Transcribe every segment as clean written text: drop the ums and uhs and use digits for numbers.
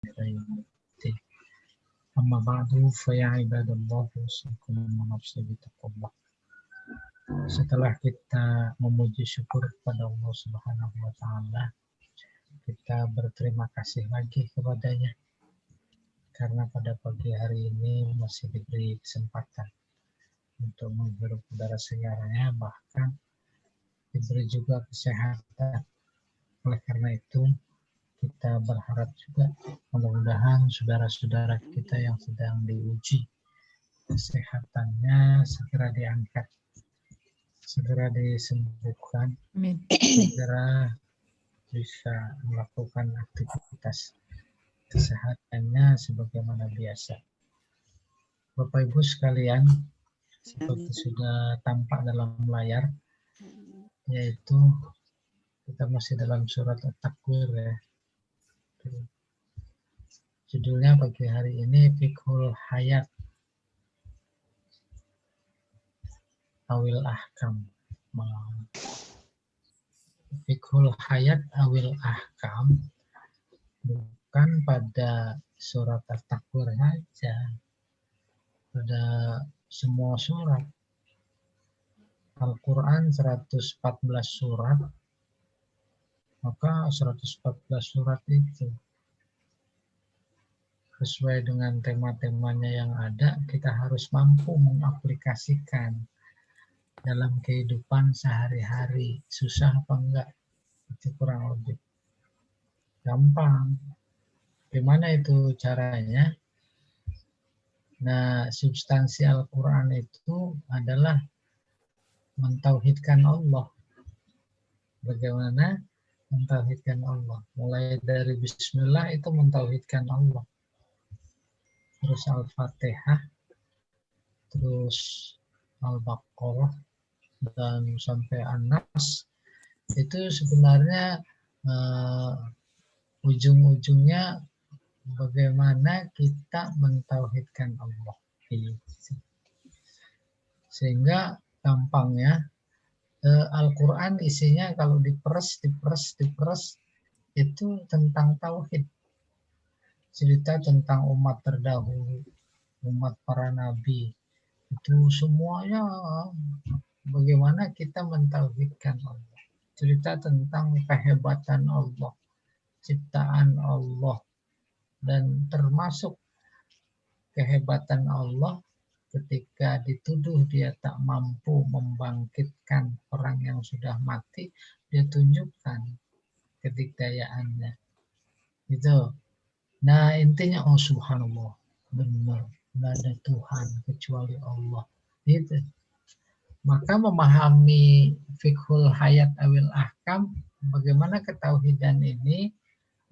إلى يوم الدين. أما بعد فيا عباد الله أوصيكم ونفسي بتقوى الله. Setelah kita memuji syukur kepada Allah Subhanahu wa taala, kita berterima kasih lagi kepadanya karena pada pagi hari ini masih diberi kesempatan untuk menghirup udara segarnya, bahkan diberi juga kesehatan. Oleh karena itu, kita berharap juga mudah-mudahan saudara-saudara kita yang sedang diuji kesehatannya segera diangkat, segera disembuhkan, Amin. segera bisa melakukan aktivitas kesehatannya sebagaimana biasa. Bapak Ibu sekalian, seperti sudah tampak dalam layar, yaitu kita masih dalam surat At-Takwir ya. Judulnya pagi hari ini Fiqhul Hayat Awil Ahkam. Fiqhul Hayat Awil Ahkam bukan pada surat At-Takwir saja, pada semua surat. Al-Quran 114 surat, maka 114 surat itu sesuai dengan tema-temanya yang ada, kita harus mampu mengaplikasikan dalam kehidupan sehari-hari. Susah apa enggak? Itu kurang lebih gampang. Gimana itu caranya? Nah, substansi Al-Quran itu adalah mentauhidkan Allah. Bagaimana mentauhidkan Allah? Mulai dari Bismillah itu mentauhidkan Allah. Terus Al-Fatihah, terus Al-Baqarah, dan sampai An-Nas, itu sebenarnya ujung-ujungnya bagaimana kita mentauhidkan Allah. Sehingga gampangnya Al-Quran isinya kalau diperes itu tentang tauhid. Cerita tentang umat terdahulu, umat para nabi, itu semuanya bagaimana kita mentauhidkan Allah. Cerita tentang kehebatan Allah, ciptaan Allah, dan termasuk kehebatan Allah ketika dituduh dia tak mampu membangkitkan orang yang sudah mati, dia tunjukkan kedikdayaannya. Itu. Nah, intinya subhanallah, benar, tidak ada Tuhan kecuali Allah. Gitu. Maka memahami fiqhul hayat awil ahkam, bagaimana ketauhidan ini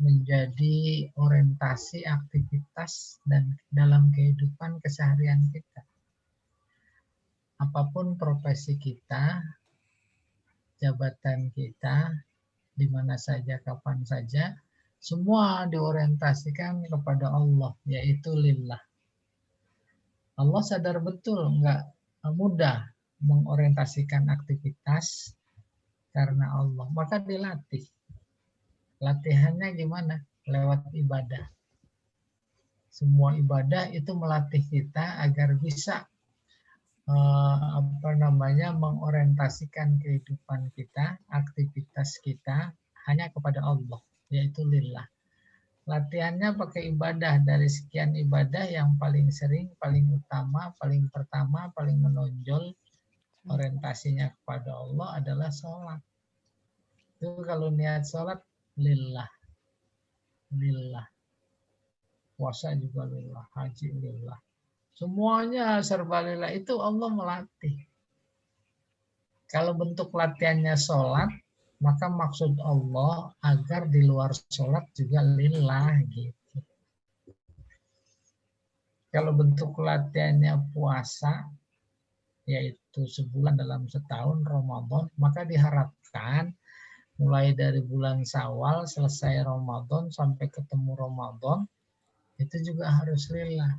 menjadi orientasi aktivitas dan dalam kehidupan keseharian kita. Apapun profesi kita, jabatan kita, di mana saja, kapan saja, semua diorientasikan kepada Allah, yaitu lillah. Allah sadar betul nggak mudah mengorientasikan aktivitas karena Allah, maka dilatih. Latihannya gimana? Lewat ibadah. Semua ibadah itu melatih kita agar bisa mengorientasikan kehidupan kita, aktivitas kita hanya kepada Allah, yaitu lillah. Latihannya pakai ibadah. Dari sekian ibadah yang paling sering, paling utama, paling pertama, paling menonjol orientasinya kepada Allah adalah sholat. Itu kalau niat sholat lillah, lillah. Puasa juga lillah, haji lillah. Semuanya serba lillah, itu Allah melatih. Kalau bentuk latihannya sholat, maka maksud Allah agar di luar sholat juga lillah gitu. Kalau bentuk latihannya puasa, yaitu sebulan dalam setahun Ramadan, maka diharapkan mulai dari bulan Syawal selesai Ramadan sampai ketemu Ramadan, itu juga harus lillah.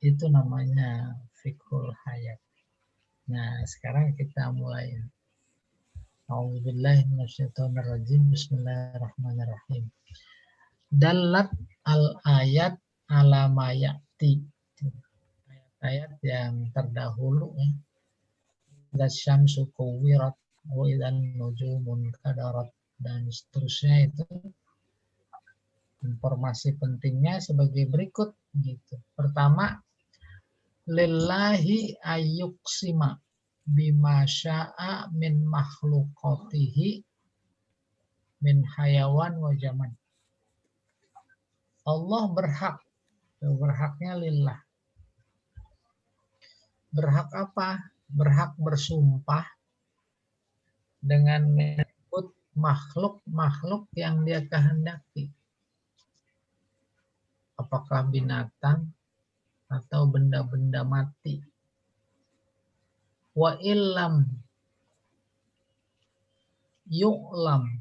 Itu namanya fiqhul hayat. Nah, sekarang kita mulai. A'udzubillahi minasyaitonirrajim. Bismillahirrahmanirrahim. Dalat al-ayat ala mayati. Ayat yang terdahulu ya. Dasyamsu kuwirat wa idan nujumun kadarat dan seterusnya itu informasi pentingnya sebagai berikut gitu. Pertama, lillahi ayyuksima bima sya'a min makhluqatihi min hayawan wa jaman. Allah berhak, berhaknya lillah. Berhak apa? Berhak bersumpah dengan menyebut makhluk-makhluk yang dia kehendaki. Apakah binatang atau benda-benda mati. Wa illam yu'lam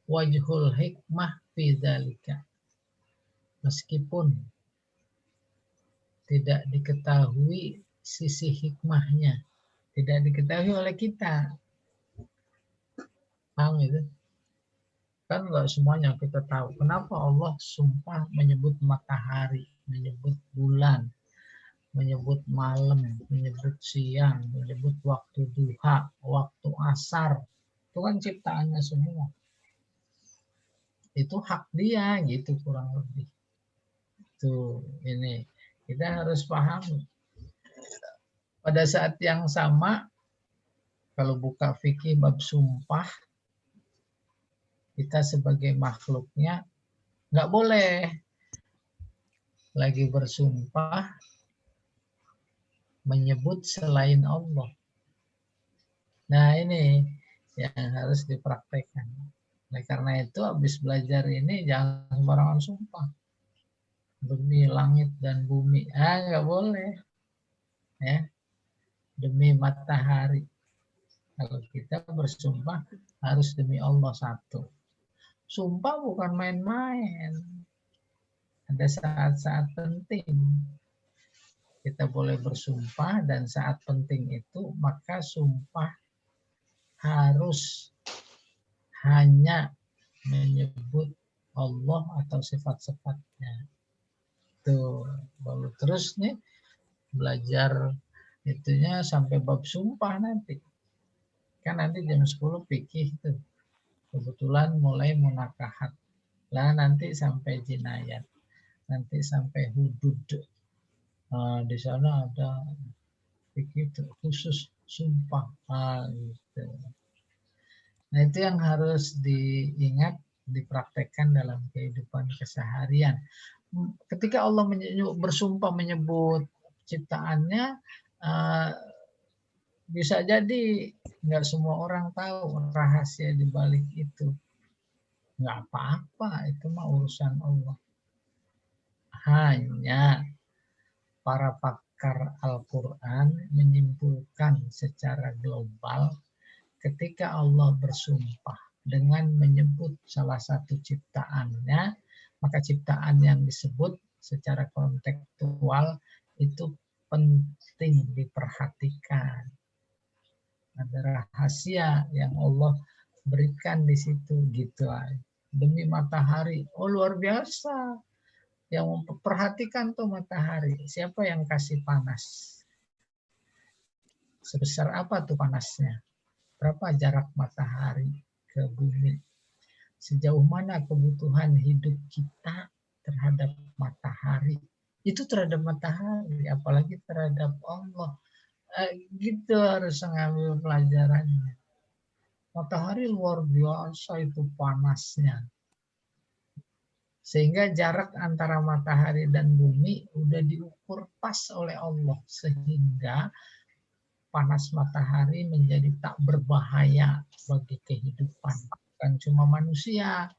wajhul hikmah fi dzalika. Meskipun tidak diketahui sisi hikmahnya, tidak diketahui oleh kita. Paham itu? Kan enggak semuanya kita tahu. Kenapa Allah sumpah menyebut matahari, menyebut bulan, menyebut malam, menyebut siang, menyebut waktu duha, waktu asar. Itu kan ciptaannya semua. Itu hak dia gitu kurang lebih. Tuh, ini kita harus paham. Pada saat yang sama, kalau buka fikih bab sumpah, kita sebagai makhluknya nggak boleh lagi bersumpah menyebut selain Allah. Nah ini yang harus dipraktekkan. Oleh karena itu habis belajar ini jangan sembarangan sumpah. Demi langit dan bumi. Nggak boleh. Ya. Demi matahari. Kalau kita bersumpah harus demi Allah satu. Sumpah bukan main-main. Ada saat-saat penting. Kita boleh bersumpah dan saat penting itu maka sumpah harus hanya menyebut Allah atau sifat-sifatnya. Tuh, baru terus nih belajar itunya sampai bab sumpah nanti. Kan nanti jam 10 fikih tuh. Kebetulan mulai munakahat. Lah nanti sampai jinayat. Nanti sampai hudud. Nah, di sana ada fikih khusus sumpah. Gitu. Nah, itu yang harus diingat, dipraktekkan dalam kehidupan keseharian. Ketika Allah bersumpah menyebut ciptaannya, bisa jadi nggak semua orang tahu rahasia di balik itu. Nggak apa-apa, itu mah urusan Allah. Hanya para pakar Al-Quran menyimpulkan secara global ketika Allah bersumpah dengan menyebut salah satu ciptaannya, maka ciptaan yang disebut secara kontekstual itu penting diperhatikan. Ada rahasia yang Allah berikan di situ gitu. Demi matahari, oh luar biasa. Yang memperhatikan tuh matahari, siapa yang kasih panas? Sebesar apa tuh panasnya? Berapa jarak matahari ke bumi? Sejauh mana kebutuhan hidup kita terhadap matahari? Itu terhadap matahari, apalagi terhadap Allah. Gitu harus mengambil pelajarannya. Matahari luar biasa itu panasnya. Sehingga jarak antara matahari dan bumi udah diukur pas oleh Allah. Sehingga panas matahari menjadi tak berbahaya bagi kehidupan. Bukan cuma manusia,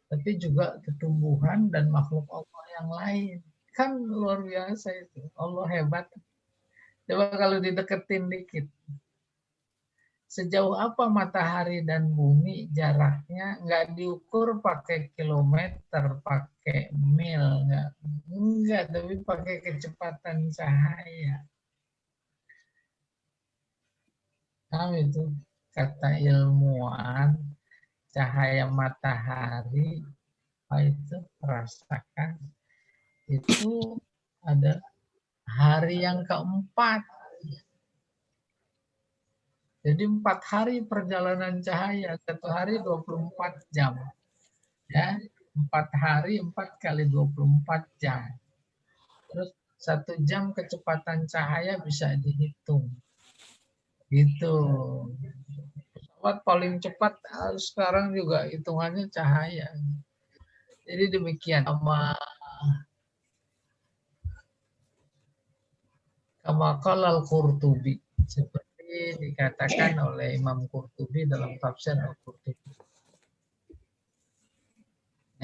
tapi juga tumbuhan dan makhluk Allah yang lain. Kan luar biasa itu. Allah hebat. Coba kalau dideketin dikit. Sejauh apa matahari dan bumi jaraknya nggak diukur pakai kilometer, pakai mil, enggak, tapi pakai kecepatan cahaya. Nah, itu kata ilmuwan, cahaya matahari itu rasakan itu ada hari yang keempat. Jadi 4 hari perjalanan cahaya, 1 hari 24 jam. Ya, 4 hari 4 kali 24 jam. Terus 1 jam kecepatan cahaya bisa dihitung. Gitu. Pesawat paling cepat sekarang juga hitungannya cahaya. Jadi demikian kama qala al-Qurtubi, seperti dikatakan oleh Imam Qurtubi dalam tafsir Al-Qurtubi.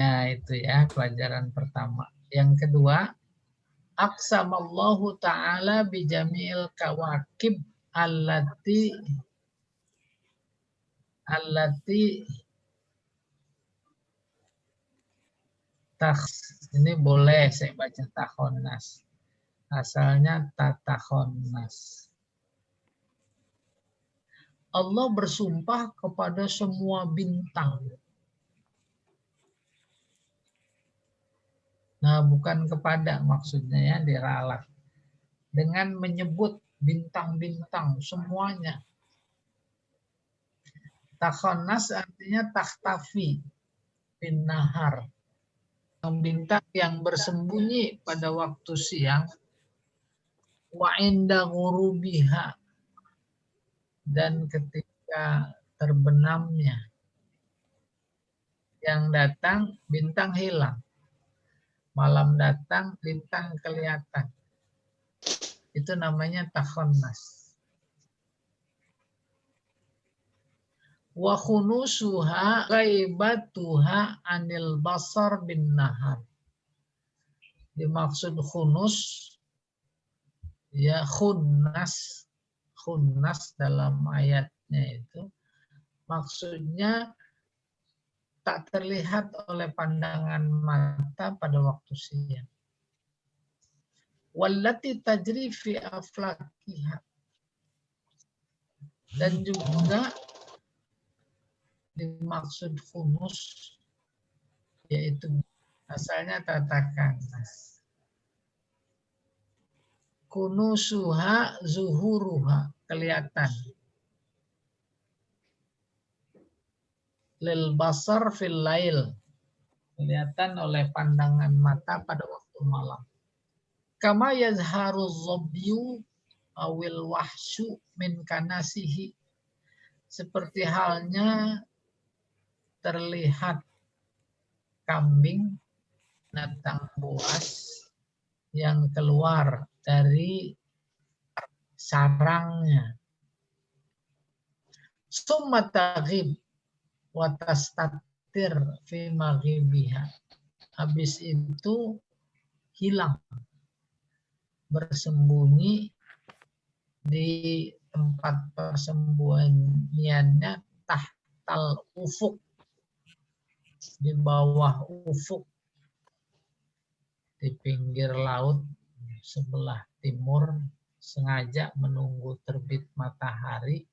Nah, itu ya pelajaran pertama. Yang kedua, aqsamallahu ta'ala bijami'il kawakib allati ini boleh saya baca takhonnas. Asalnya tatakhonnas. Allah bersumpah kepada semua bintang. Nah, bukan kepada maksudnya ya, diralat. Dengan menyebut bintang-bintang semuanya. Takhonnas artinya takhtafi bin nahar. Bintang yang bersembunyi pada waktu siang. Wa inda ghurubiha. Dan ketika terbenamnya. Yang datang, bintang hilang. Malam datang, bintang kelihatan. Itu namanya takhonnas. Wa khunusuha ghaibatuha anil basar bin nahar. Dimaksud khunus, ya khunnas dalam ayatnya itu. Maksudnya tak terlihat oleh pandangan mata pada waktu siang. Wallati tajri fi aflakiha. Dan juga dimaksud khunus, yaitu asalnya tatakhonnas. Kunusuha zuhuruha, kelihatan. Lil basar fil lail, kelihatan oleh pandangan mata pada waktu malam. Kama yazharu zobyu awil wahsyu min kanasihi, seperti halnya terlihat kambing, binatang buas yang keluar dari sarangnya. Summa taghib wa tastatir fi maghibiha. Habis itu hilang, bersembunyi di tempat persembunyiannya tahtal ufuk, di bawah ufuk, di pinggir laut sebelah timur, sengaja menunggu terbit matahari,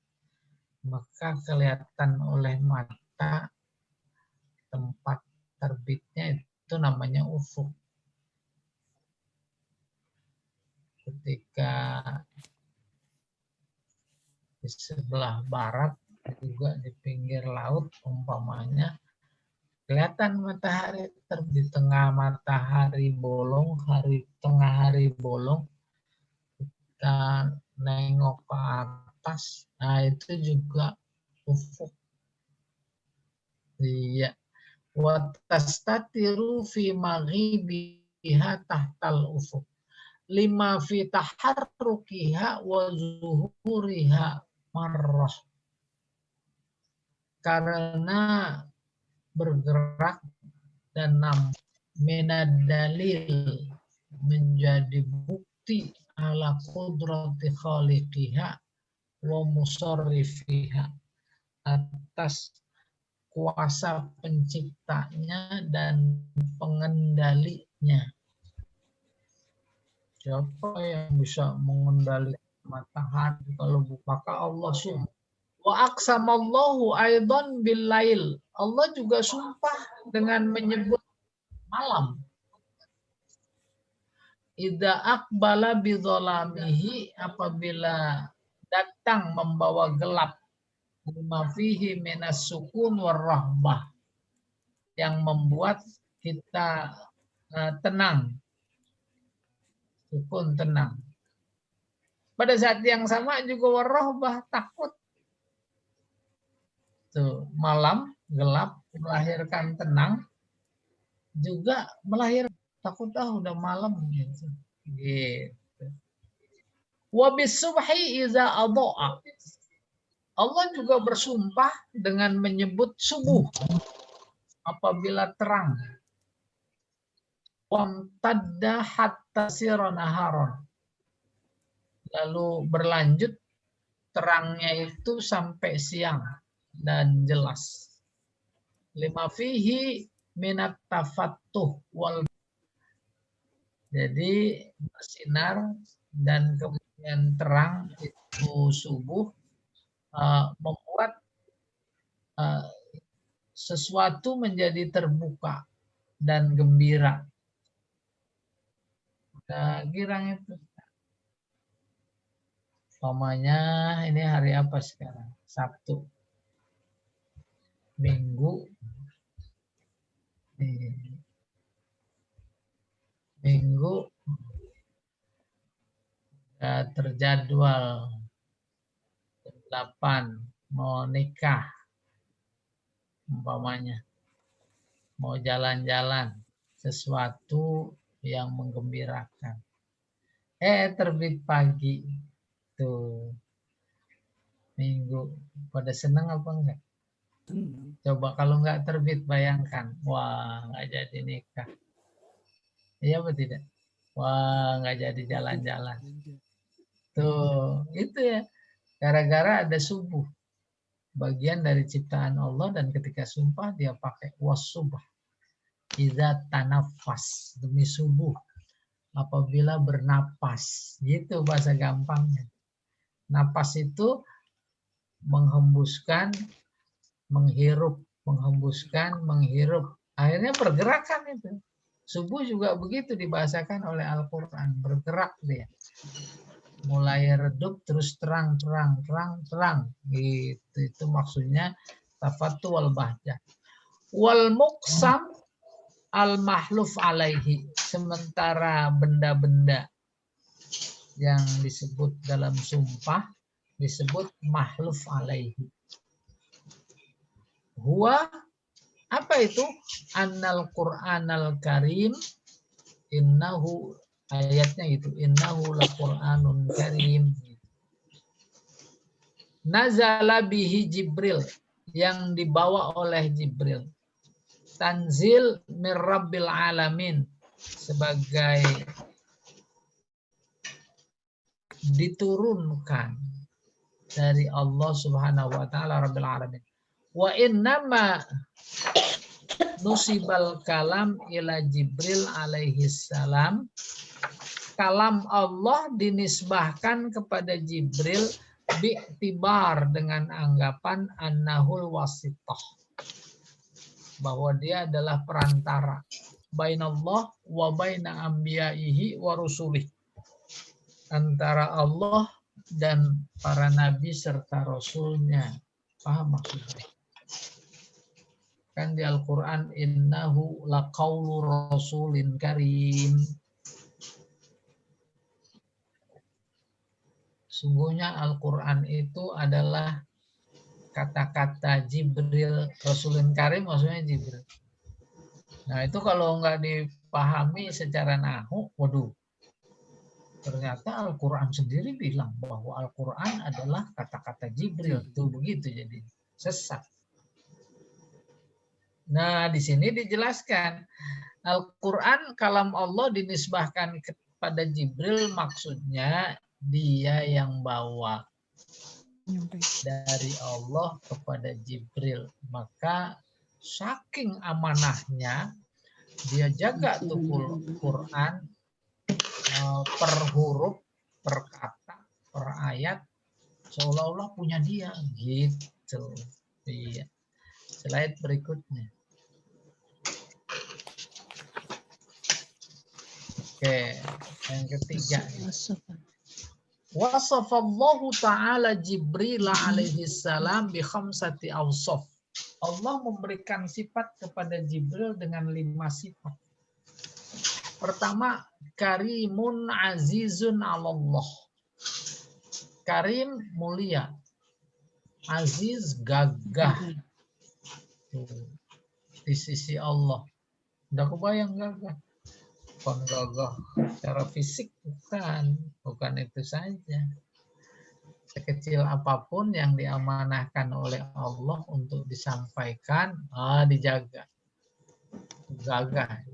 maka kelihatan oleh mata tempat terbitnya, itu namanya ufuk. Ketika di sebelah barat juga di pinggir laut umpamanya kelihatan matahari terbit, tengah matahari bolong, tengah hari bolong, kita nengok ke atas, nah itu juga ufuk. Iya. Wa tastatiru fi maghibiha tahtal ufuk. Lima fi taharrukiha wa zuhuriha marrah. Karena bergerak dan minad dalil, menjadi bukti ala qudrati khaliqiha wa musarrifiha, atas kuasa penciptanya dan pengendalinya. Siapa yang bisa mengendalikan matahari kalau bukan Allah subhanahu. Wa aqsamallahu aidan bil lail. Allah juga sumpah dengan menyebut malam. Idza aqbala bidzalamihi, apabila datang membawa gelap, lima fihi minas sukun warahbah, yang membuat kita tenang, sukun tenang. Pada saat yang sama juga warahbah, takut. Tuh, malam gelap melahirkan tenang, juga melahirkan takut, udah malam gitu. Gitu. Wa bisubhi iza adha'a. Allah juga bersumpah dengan menyebut subuh apabila terang. Wamtadda hatta sira naharon. Lalu berlanjut terangnya itu sampai siang dan jelas. Lima fihi minat tafattuh wal, jadi bersinar dan kemudian terang itu subuh membuat sesuatu menjadi terbuka dan gembira. Girang itu. Umpamanya ini hari apa sekarang? Sabtu. Minggu. Minggu terjadwal 8 mau nikah, umpamanya mau jalan-jalan, sesuatu yang menggembirakan. Terbit pagi tuh Minggu, pada senang apa enggak? Coba kalau enggak terbit, bayangkan, wah enggak jadi nikah. Iya apa tidak? Wah enggak jadi jalan-jalan. Tuh, itu ya. Gara-gara ada subuh. Bagian dari ciptaan Allah, dan ketika sumpah dia pakai wasubah. Idza tanafas, demi subuh. Apabila bernapas. Gitu bahasa gampangnya. Napas itu menghembuskan, menghirup, menghembuskan, menghirup. Akhirnya pergerakan itu. Subuh juga begitu dibahasakan oleh Al-Quran. Bergerak dia. Mulai redup terus terang. Gitu. Itu maksudnya tafattu wal bahjah. Wal muqsam al mahluf alaihi. Sementara benda-benda yang disebut dalam sumpah disebut mahluf alaihi. Huwa, apa itu? Annal Qur'anal Karim, innahu, ayatnya itu, innahu laqur'anun karim. Nazala bihi Jibril, yang dibawa oleh Jibril. Tanzil mir rabbil alamin, sebagai diturunkan dari Allah Subhanahu wa taala Rabbil alamin. Wa innama nusibal kalam ila Jibril alaihi salam. Kalam Allah dinisbahkan kepada Jibril bi'tibar, dengan anggapan annahul wasithah, bahwa dia adalah perantara bainallah wa baina anbiya'ihi wa rusulih, antara Allah dan para nabi serta rasulnya. Paham maksudnya? Kan di Al-Quran, innahu laqaulu rasulin karim. Sungguhnya Al-Quran itu adalah kata-kata Jibril. Rasulin karim maksudnya Jibril. Nah itu kalau nggak dipahami secara nahu, waduh. Ternyata Al-Quran sendiri bilang bahwa Al-Quran adalah kata-kata Jibril. Tuh begitu jadi sesat. Nah, di sini dijelaskan Al-Quran kalam Allah dinisbahkan kepada Jibril, maksudnya dia yang bawa dari Allah kepada Jibril. Maka saking amanahnya dia jaga tuh Quran per huruf, per kata, per ayat, seolah-olah punya dia gitu. Iya. Slide berikutnya. Oke, yang ketiga. Wasafallahu ta'ala Jibril alaihi salam bi khamsati awsaf. Allah memberikan sifat kepada Jibril dengan 5 sifat. Pertama, karimun azizun Allah. Karim mulia. Aziz gagah. Di sisi Allah. Udah kebayang gagah? Bukan gagah secara fisik, bukan itu saja. Sekecil apapun yang diamanahkan oleh Allah untuk disampaikan, dijaga. Gagah.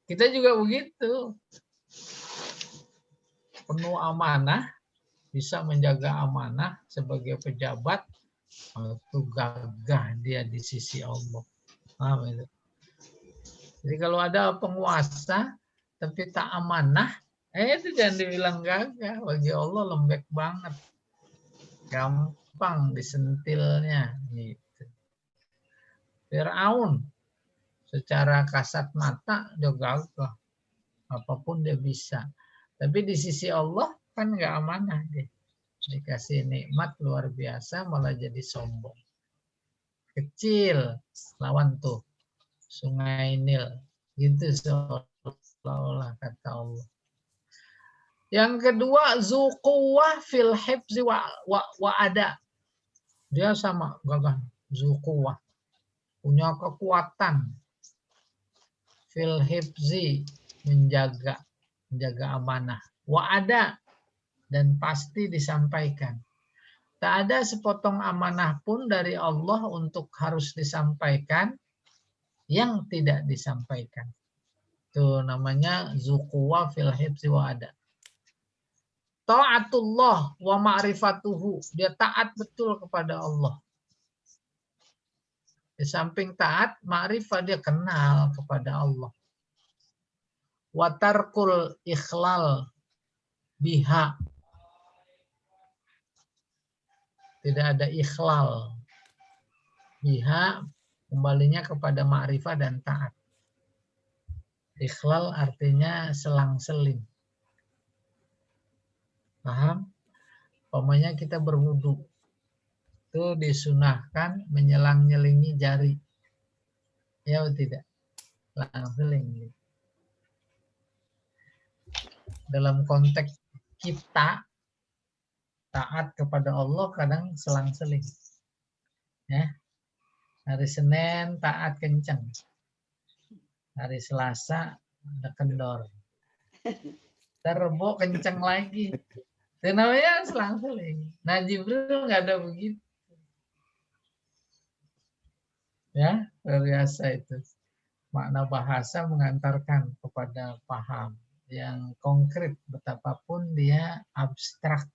Kita juga begitu. Penuh amanah, bisa menjaga amanah sebagai pejabat, itu gagah dia di sisi Allah. Itu. Jadi kalau ada penguasa tapi tak amanah, itu jangan dibilang gagah. Bagi Allah lembek banget. Gampang disentilnya. Gitu. Fir'aun secara kasat mata dia gagah. Apapun dia bisa. Tapi di sisi Allah kan nggak amanah dia. Dikasih nikmat luar biasa malah jadi sombong. Kecil lawan tuh Sungai Nil. Gitu seolah-olah kata Allah. Yang kedua, zuquwah fil hifzi wa ada. Dia sama gagah, zuquwah. Punya kekuatan. Fil hifzi, menjaga amanah. Wa ada, dan pasti disampaikan. Tak ada sepotong amanah pun dari Allah untuk harus disampaikan yang tidak disampaikan. Itu namanya zuquwah fil hifzi wa ada. Ta'atullah wa ma'rifatuhu. Dia taat betul kepada Allah. Di samping taat, ma'rifah dia kenal kepada Allah. Wa tarkul ikhlal biha. Tidak ada ikhlal. Biha kembalinya kepada ma'rifah dan taat. Ikhlal artinya selang-seling. Paham? Umpamanya kita berwudu. Itu disunahkan menyelang-nyelingi jari. Ya atau tidak? Selang-seling. Dalam konteks kita taat kepada Allah kadang selang-seling. Ya. Hari Senin taat kencang. Hari Selasa ada kendor. Terbo kencang lagi. Itu namanya selang-seling. Nah Jibril nggak ada begitu. Ya, luar biasa itu. Makna bahasa mengantarkan kepada paham yang konkret betapapun dia abstrak.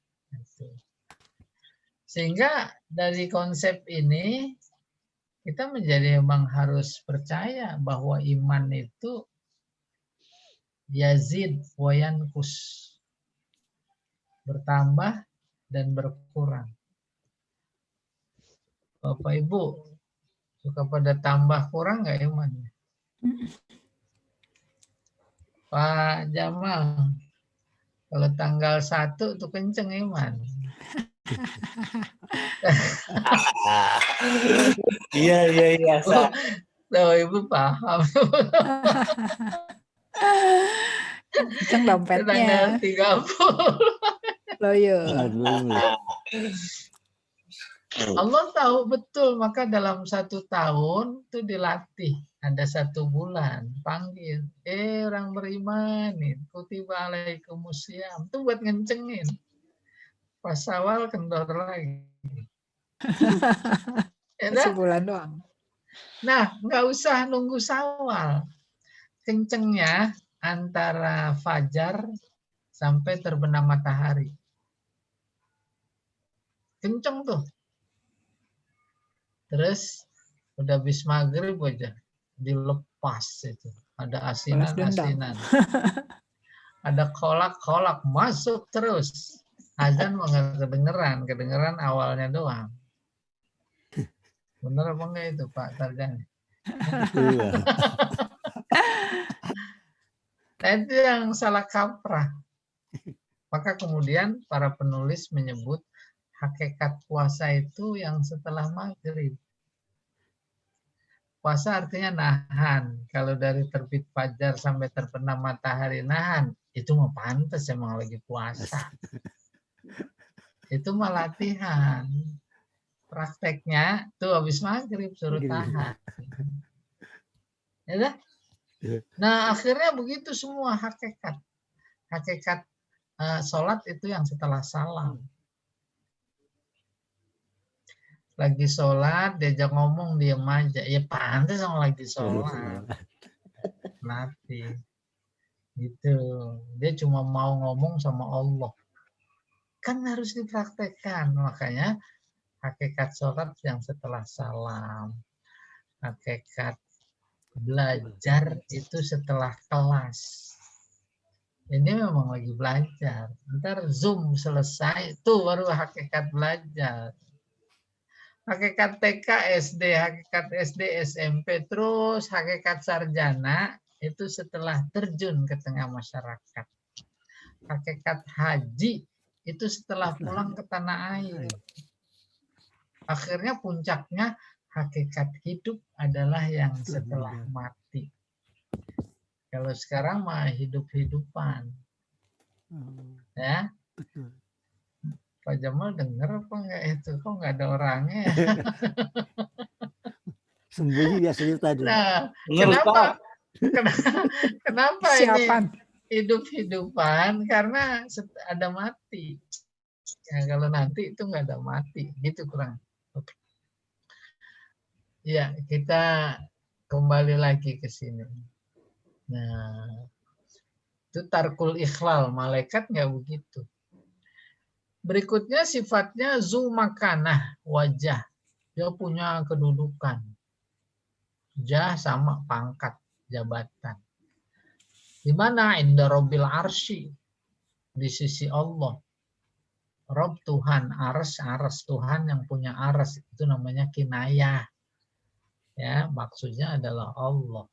Sehingga dari konsep ini kita menjadi memang harus percaya bahwa iman itu yazid wa yanqus, bertambah dan berkurang. Bapak Ibu suka pada tambah kurang nggak imannya? Pak Jamal, kalau tanggal 1 tuh kenceng iman. Iya. Tuh, Ibu paham. Kenceng dompetnya. Tanggal 30. Loyo. Allah tahu betul, maka dalam 1 tahun itu dilatih. Ada 1 bulan, panggil. Orang beriman, kutiba alaikumusiyam. Itu buat ngencengin. Pas awal kendor lagi. Sebulan doang. Nah, nggak usah nunggu Syawal. Kencengnya antara fajar sampai terbenam matahari. Kenceng tuh. Terus udah habis maghrib aja dilepas itu. Ada asinan-asinan. Ada kolak-kolak masuk terus. Azan nggak kedengeran awalnya doang. Bener apa enggak itu Pak Tarjan? Nah itu yang salah kaprah. Maka kemudian para penulis menyebut hakikat puasa itu yang setelah maghrib. Puasa artinya nahan. Kalau dari terbit fajar sampai terbenam matahari nahan, itu mah pantas emang lagi puasa. Itu mah latihan. Prakteknya tuh habis maghrib suruh tahan. Ya, nah akhirnya begitu semua hakikat. Hakikat sholat itu yang setelah salam. Lagi sholat, diajak ngomong, diem aja. Ya pantas sama lagi sholat. Nanti. Gitu. Dia cuma mau ngomong sama Allah. Kan harus dipraktekkan. Makanya hakikat sholat yang setelah salam. Hakikat belajar itu setelah kelas. Ini memang lagi belajar. Ntar Zoom selesai, itu baru hakikat belajar. Hakikat TK, SD, hakikat SD, SMP, terus hakikat sarjana itu setelah terjun ke tengah masyarakat. Hakikat haji itu setelah pulang ke tanah air. Akhirnya puncaknya hakikat hidup adalah yang setelah mati. Kalau sekarang mah hidup-hidupan. Ya. Pak Jamal denger apa enggak itu? Kok enggak ada orangnya ya? Sembunyi biasanya tadi. Nah, Kenapa? Kenapa ini hidup-hidupan? Karena ada mati. Ya, kalau nanti itu nggak ada mati, gitu kurang. Ya, kita kembali lagi ke sini. Nah, itu tarkul ikhlal, malaikat nggak begitu. Berikutnya sifatnya zu makanah, wajah. Dia punya kedudukan. Jah sama pangkat, jabatan. Di mana? Inda Rabbil Arsy. Di sisi Allah. Rob Tuhan, ars Tuhan yang punya ars. Itu namanya kinayah. Ya, maksudnya adalah Allah.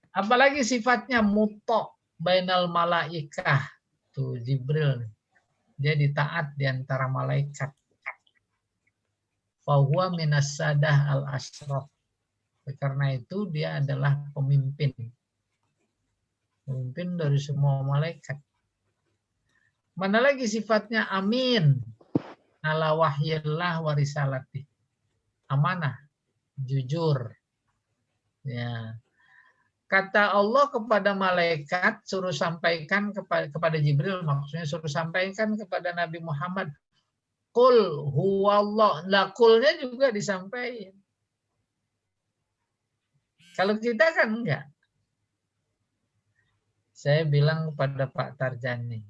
Apalagi sifatnya muto bainal malaikah. Tuh Jibril. Dia ditaat di antara malaikat. Fahuwa minas sadah al-ashraf. Karena itu dia adalah pemimpin. Pemimpin dari semua malaikat. Mana lagi sifatnya amin. Ala wahyillah wa risalati. Amanah, jujur. Ya. Kata Allah kepada malaikat suruh sampaikan kepada Jibril, maksudnya suruh sampaikan kepada Nabi Muhammad, Qul huwallah. Lah qulnya juga disampaikan. Kalau kita kan enggak. Saya bilang kepada Pak Tarjani,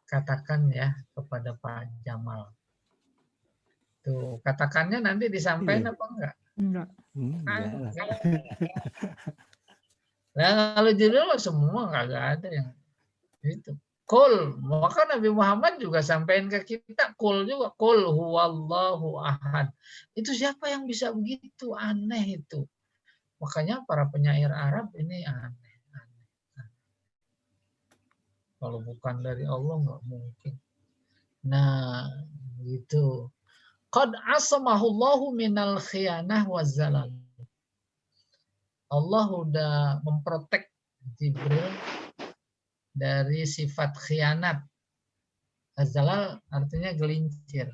katakan ya kepada Pak Jamal. Tuh, katakannya nanti disampaikan apa enggak? Enggak. Enggak. Nah, kalau Jibril semua kagak ada yang itu. Qul, maka Nabi Muhammad juga sampaikan ke kita, qul juga, qul huwallahu ahad. Itu siapa yang bisa begitu? Aneh itu. Makanya para penyair Arab ini aneh. Kalau bukan dari Allah nggak mungkin. Nah, gitu. Qad asamahullahu minal khiyanah wa zalal. Allah udah memprotek Jibril dari sifat khianat. Zalal artinya gelincir.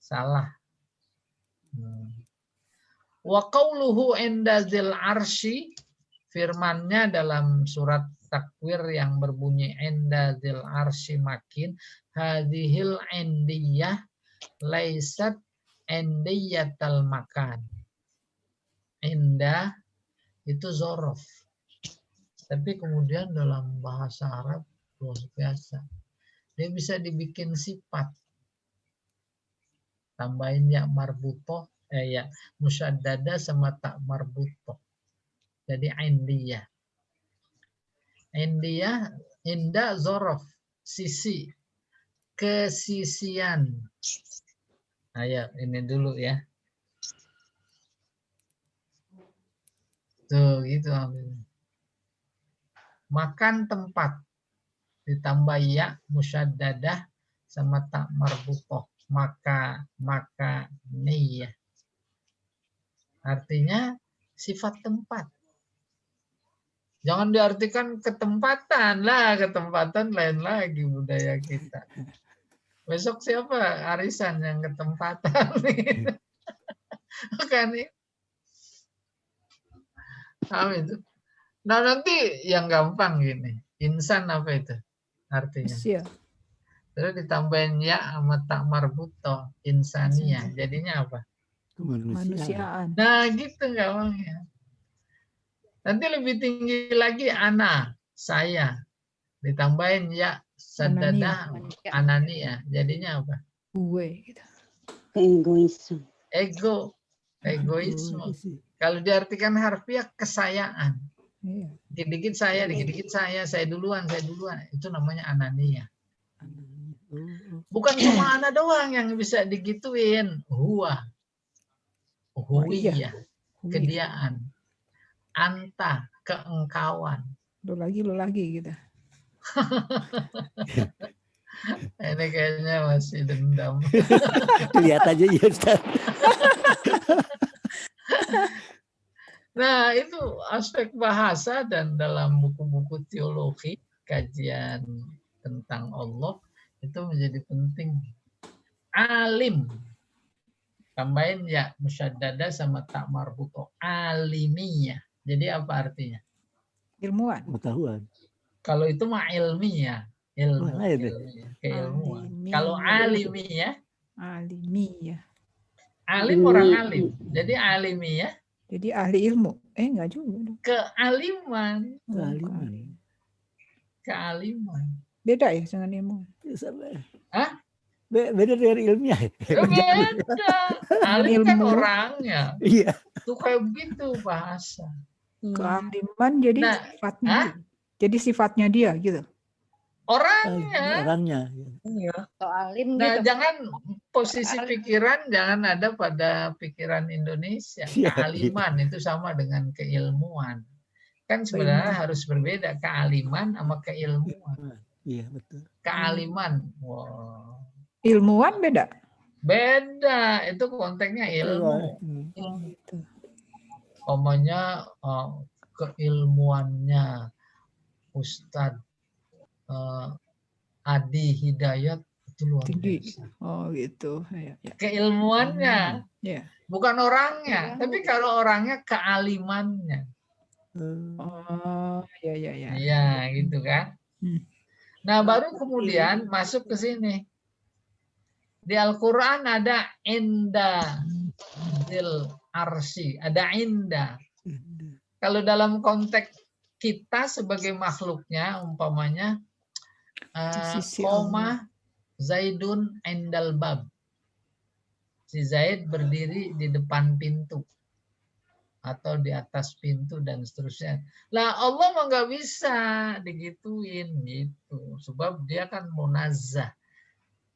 Salah. Wa qawluhu inda zil arsy, firmannya dalam surat Takwir yang berbunyi inda zil arsy makin, hadhil indiyah laisat indiyatal makan. Indah itu zorof. Tapi kemudian dalam bahasa Arab luar biasa. Dia bisa dibikin sifat. Tambahin ya marbutoh, ya musyaddada sama tak marbutoh. Jadi indiyah. Indiyah, indah zorof, sisi, kesisian. Ayo, ini dulu ya. Tuh, gitu. makan tempat, ditambah ya musyaddadah sama tak marbutoh, maka niyah. Artinya sifat tempat. Jangan diartikan ketempatan lah, ketempatan lain lagi budaya kita. Besok siapa arisan yang ketempatan? Kan itu. Nah nanti yang gampang gini, insan apa itu artinya? Manusia. Terus ditambahin ya sama tak marbuto, insania. Jadinya apa? Kemanusiaan. Nah gitu gampangnya. Nanti lebih tinggi lagi ana, saya. Ditambahin ya sadada anania. Jadinya apa? Gue gitu. Egoisme. Egoisme. Kalau diartikan harfiah kesayaan. Iya. Dikit-dikit saya duluan. Itu namanya anania. Bukan cuma ana doang yang bisa digituin. Huwiyah. Kediaan. Anta, keengkauan. Lu lagi gitu. Ini kayaknya masih dendam. Lihat aja ya Ustaz. Nah itu aspek bahasa, dan dalam buku-buku teologi kajian tentang Allah itu menjadi penting. Alim, tambahin ya musyaddada sama tak marbuto, alimiyah. Jadi apa artinya? Ilmuwan. Pengetahuan. Kalau itu mah ilmiah, keilmuan. Kalau alimiyah, alim orang alim. Jadi alimiyah. Jadi ahli ilmu. Enggak juga. Kealiman. Beda ya dengan ilmu. Hah? Beda dengan ilmiah. Beda. Alim kan orangnya. Iya. Itu kayak begitu bahasa. Kealiman jadi sifatnya. Jadi sifatnya dia gitu. Orangnya. Soalim Nah, gitu. jangan posisi pikiran jangan ada pada pikiran Indonesia. Kealiman itu sama dengan keilmuan. Kan sebenarnya harus berbeda kealiman sama keilmuan. Iya, betul. Kealiman. Wow. Ilmuwan beda. Beda, itu konteksnya ilmu. Omanya keilmuannya Ustadz Adi Hidayat itu luar biasa. Oh gitu. Ya. Keilmuannya, bukan orangnya. Tapi kalau orangnya kealimannya. Oh ya. Iya, gitu kan. Nah, baru kemudian masuk ke sini. Di Al-Quran ada inda zil arsi, ada inda. Kalau dalam konteks kita sebagai makhluknya, umpamanya koma Zaidun indal bab. Si Zaid berdiri di depan pintu atau di atas pintu dan seterusnya. Lah Allah mah nggak bisa digituin gitu, sebab dia kan munazzah,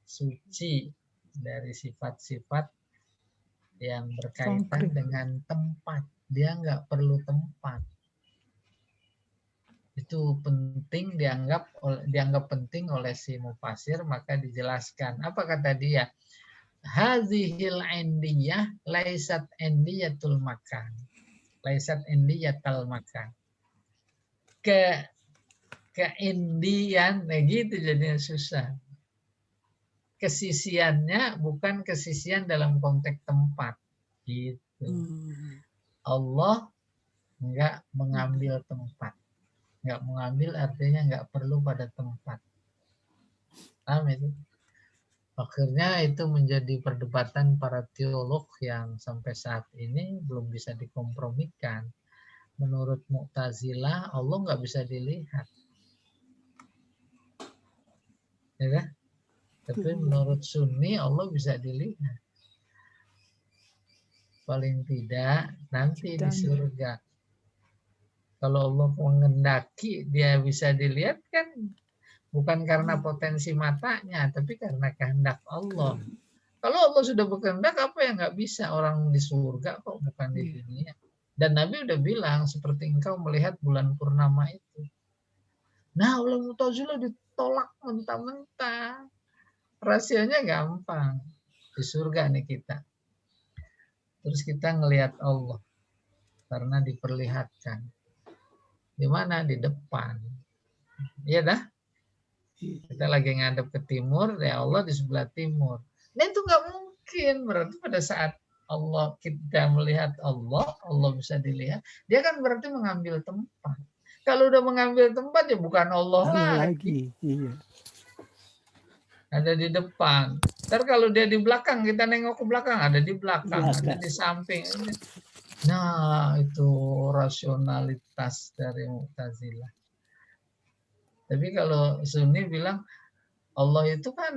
suci dari sifat-sifat yang berkaitan dengan tempat. Dia nggak perlu tempat. Itu penting, dianggap penting oleh si mufasir, maka dijelaskan. Apa kata dia? Hazihil indiyah laisat indiyatul makan. Laisat indiyatul makan. Keindian, nah gitu jadinya susah. Kesisiannya bukan kesisian dalam konteks tempat. Gitu. Allah enggak mengambil tempat. Enggak mengambil artinya enggak perlu pada tempat. Paham itu? Akhirnya itu menjadi perdebatan para teolog yang sampai saat ini belum bisa dikompromikan. Menurut Mu'tazilah, Allah enggak bisa dilihat. Ya kan? Tapi menurut Sunni, Allah bisa dilihat. Paling tidak nanti di surga. Kalau Allah mengendaki dia bisa dilihat kan bukan karena potensi matanya, tapi karena kehendak Allah. Kalau Allah sudah berkehendak, apa yang nggak bisa? Orang di surga kok, bukan di dunia. Dan Nabi udah bilang, seperti engkau melihat bulan purnama itu. Nah, oleh Mu'tazilah ditolak mentah-mentah. Rasionya gampang. Di surga nih kita. Terus kita ngelihat Allah karena diperlihatkan. Di mana? Di depan. Iya dah. Kita lagi ngadep ke timur, ya Allah di sebelah timur. Nah itu nggak mungkin. Berarti pada saat Allah kita melihat Allah, Allah bisa dilihat. Dia kan berarti mengambil tempat. Kalau udah mengambil tempat ya bukan Allah lagi. Iya. Ada di depan. Ntar kalau dia di belakang, kita nengok ke belakang, ada di belakang, ada di samping. Nah, itu rasionalitas dari Mu'tazilah. Tapi kalau Sunni bilang Allah itu kan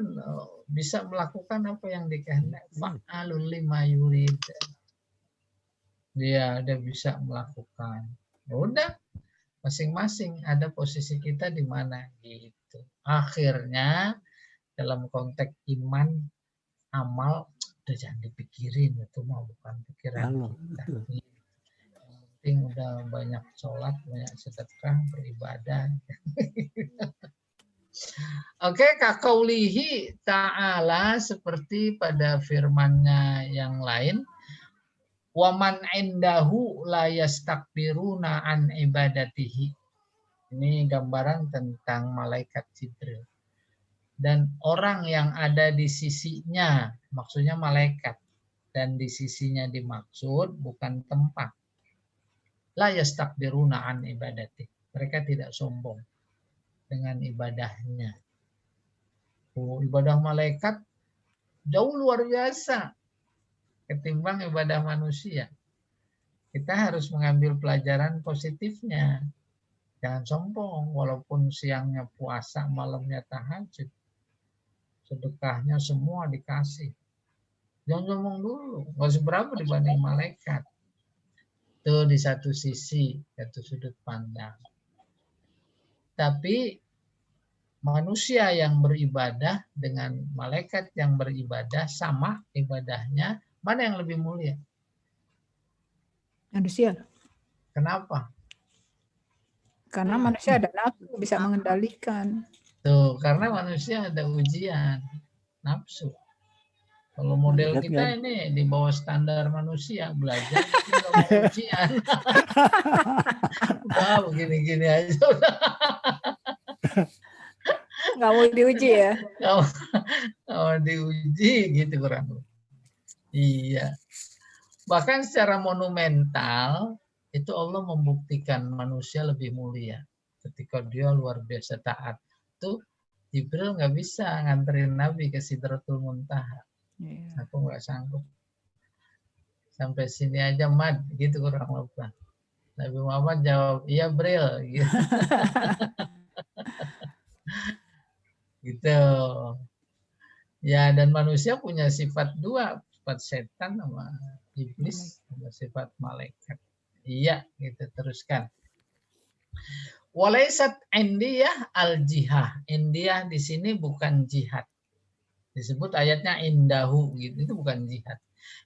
bisa melakukan apa yang dikehendaki. Fa'alul lima yurid. Dia bisa melakukan. Ya udah, masing-masing ada posisi kita di mana gitu. Akhirnya dalam konteks iman, amal, udah jangan dipikirin, itu mah bukan pikiran kita. Yang penting udah banyak sholat, banyak sedekah, beribadah. Oke, kakaulihi ta'ala seperti pada firman-Nya yang lain, waman indahu la yastakbiruna an ibadatihi. Ini gambaran tentang malaikat Jibril. Dan orang yang ada di sisinya, maksudnya malaikat, dan di sisinya dimaksud bukan tempat. La yastakbiruna an ibadati. Mereka tidak sombong dengan ibadahnya. Oh, ibadah malaikat jauh luar biasa ketimbang ibadah manusia. Kita harus mengambil pelajaran positifnya. Jangan sombong, walaupun siangnya puasa, malamnya tahajud. Sedekahnya semua dikasih. Jangan sombong dulu, nggak seberapa dibanding malaikat. Itu di satu sisi, satu sudut pandang. Tapi manusia yang beribadah dengan malaikat yang beribadah sama ibadahnya, mana yang lebih mulia? Manusia. Kenapa? Karena manusia ada nafsu, bisa mengendalikan. Tuh, karena manusia ada ujian nafsu. Kalau model kita ini di bawah standar manusia, belajar nggak mau ujian. Udah begini-gini aja. Nggak mau diuji ya? Nggak mau diuji gitu kurang. Iya. Bahkan secara monumental itu Allah membuktikan manusia lebih mulia ketika dia luar biasa taat. Tuh Jibril nggak bisa nganterin Nabi ke Sidratul Muntaha. Aku nggak sanggup. Sampai sini aja Mad, gitu kurang lebih. Nabi Muhammad jawab, iya Bril. Gitu. Gitu. Ya, dan manusia punya sifat dua, sifat setan sama iblis, sama sifat malaikat. Iya, kita teruskan. Walaisat indiyah al-jihah. Indiyah di sini bukan jihad. Disebut ayatnya indahu gitu, itu bukan jihad.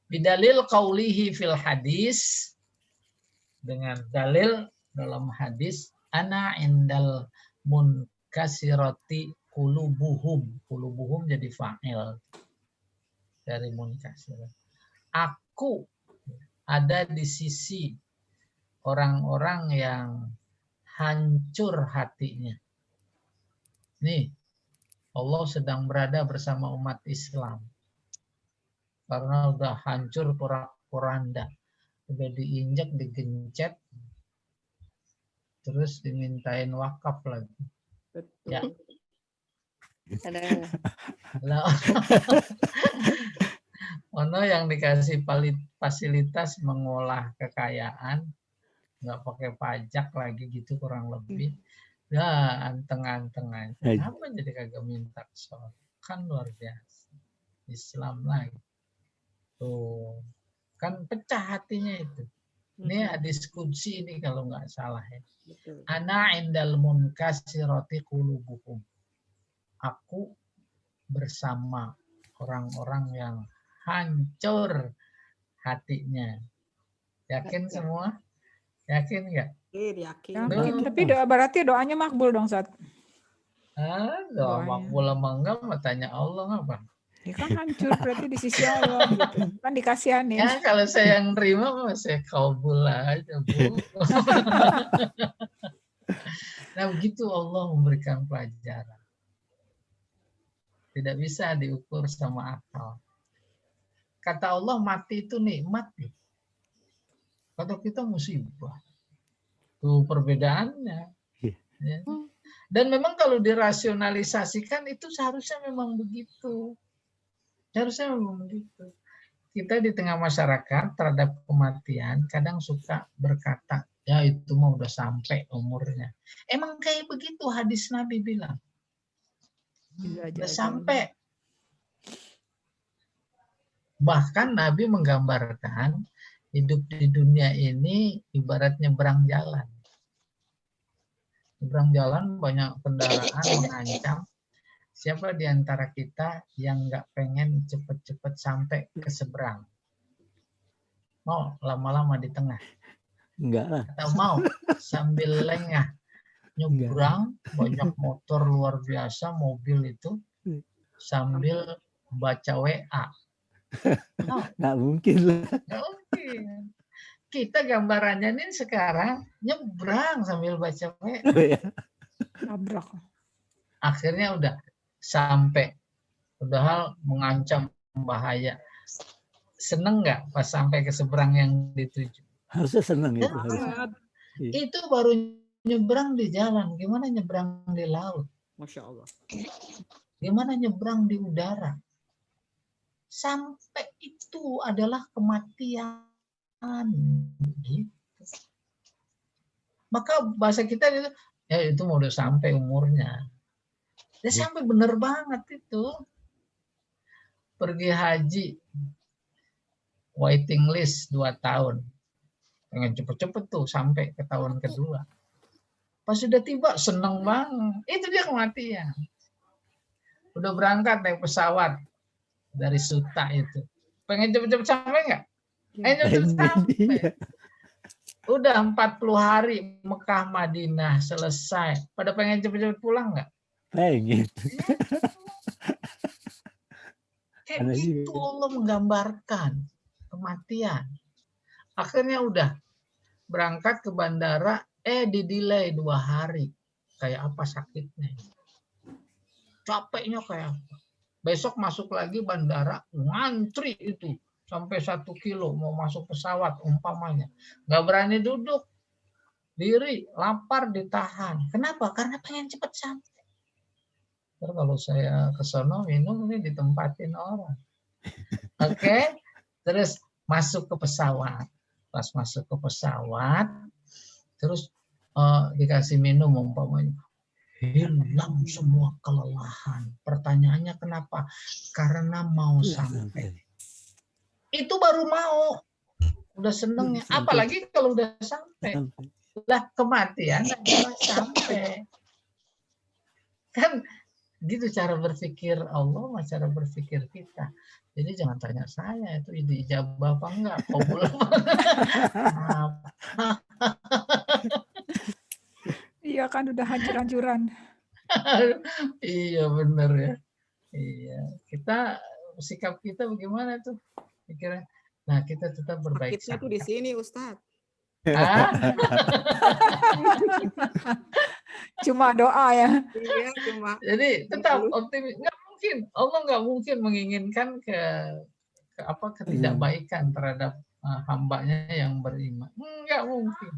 Bidalil qaulihi fil hadis, dengan dalil dalam hadis, ana indal munkasirati qulubuhum. Qulubuhum jadi fa'il dari munkasir. Aku ada di sisi orang-orang yang hancur hatinya. Nih, Allah sedang berada bersama umat Islam. Karena udah hancur porak-poranda. Udah diinjak, digencet, terus dimintain wakaf lagi. Betul. Ya. Ada. Ono yang dikasih fasilitas mengolah kekayaan, nggak pakai pajak lagi gitu kurang lebih. Ya, anteng-anteng aja. Apa jadi kagak minta sholat? Kan luar biasa. Islam lagi. Tuh. Kan pecah hatinya itu. Ini hadis qudsi ini kalau nggak salah ya. Ana indal munkasirati qulubuhum. Aku bersama orang-orang yang hancur hatinya. Yakin semua? Yakin nggak? Yakin. Tapi berarti doanya makbul dong, Ustaz. Doa Doanya. makbul sama enggak mah tanya Allah apa? Ya kan hancur berarti di sisi Allah gitu. Kan dikasihanin. Ya kalau saya yang terima mah saya kabul aja, Bu. Nah begitu Allah memberikan pelajaran. Tidak bisa diukur sama akal. Kata Allah mati itu nikmat. Kata kita musibah. Tuh perbedaannya. Ya. Dan memang kalau dirasionalisasikan itu seharusnya memang begitu. Seharusnya memang begitu. Kita di tengah masyarakat terhadap kematian kadang suka berkata, ya itu mah udah sampai umurnya. Emang kayak begitu hadis Nabi bilang. Udah sampai. Bahkan Nabi menggambarkan hidup di dunia ini ibarat nyebrang jalan. Nyebrang jalan banyak kendaraan mengancam. Siapa di antara kita yang nggak pengen cepet-cepet sampai ke seberang? Mau lama-lama di tengah? Enggak lah. Atau mau sambil lengah nyebrang, banyak motor luar biasa, mobil itu sambil baca WA? No, Nggak mungkin lah. nggak mungkin. Kita gambarannya nih sekarang nyebrang sambil baca WA. Nabrak. Akhirnya udah sampai, padahal mengancam bahaya. Seneng nggak pas sampai ke seberang yang dituju? Harusnya senang itu. Itu baru nyebrang di jalan. Gimana nyebrang di laut? Masya Allah. Gimana nyebrang di udara? Sampai itu adalah kematian. Gitu. Maka bahasa kita itu, ya itu mau udah sampai umurnya. Ya sampai bener banget itu. Pergi haji, waiting list 2 tahun. Pengen cepet-cepet tuh sampai ke tahun kedua. Pas sudah tiba seneng banget. Itu dia kematian. Udah berangkat naik pesawat dari Suta itu. Pengen cepet-cepet sampai nggak? Cepet sampai. Udah 40 hari Mekah Madinah selesai. Pada pengen cepet-cepet pulang nggak? Pengen. Kayak gitu Allah menggambarkan kematian. Akhirnya udah berangkat ke bandara, didelay 2 hari. Kayak apa sakitnya? Capeknya kayak apa? Besok masuk lagi bandara, ngantri itu sampai 1 kilo mau masuk pesawat umpamanya. Nggak berani duduk, diri, lapar ditahan. Kenapa? Karena pengen cepat sampai. Terus kalau saya ke sono minum ini ditempatin orang. Oke, terus masuk ke pesawat. Pas masuk ke pesawat, terus dikasih minum umpamanya. Hilang semua kelelahan. Pertanyaannya kenapa? Karena mau sampai. Itu baru mau. Udah seneng ya. Apalagi kalau udah sampai. Lah kematian adalah sampai. Kan gitu cara berpikir Allah, cara berpikir kita. Jadi jangan tanya saya itu diijabah apa enggak. Iya kan udah hancur-hancuran. Iya benar ya. Iya. Kita sikap kita bagaimana tuh? Pikirnya. Nah kita tetap berbaik Sakitnya sangka. tuh di sini Ustadz. Cuma doa ya. Iya cuma. Jadi tetap optimis. Nggak mungkin. Allah nggak mungkin menginginkan ketidakbaikan terhadap hambanya yang beriman. Nggak mungkin.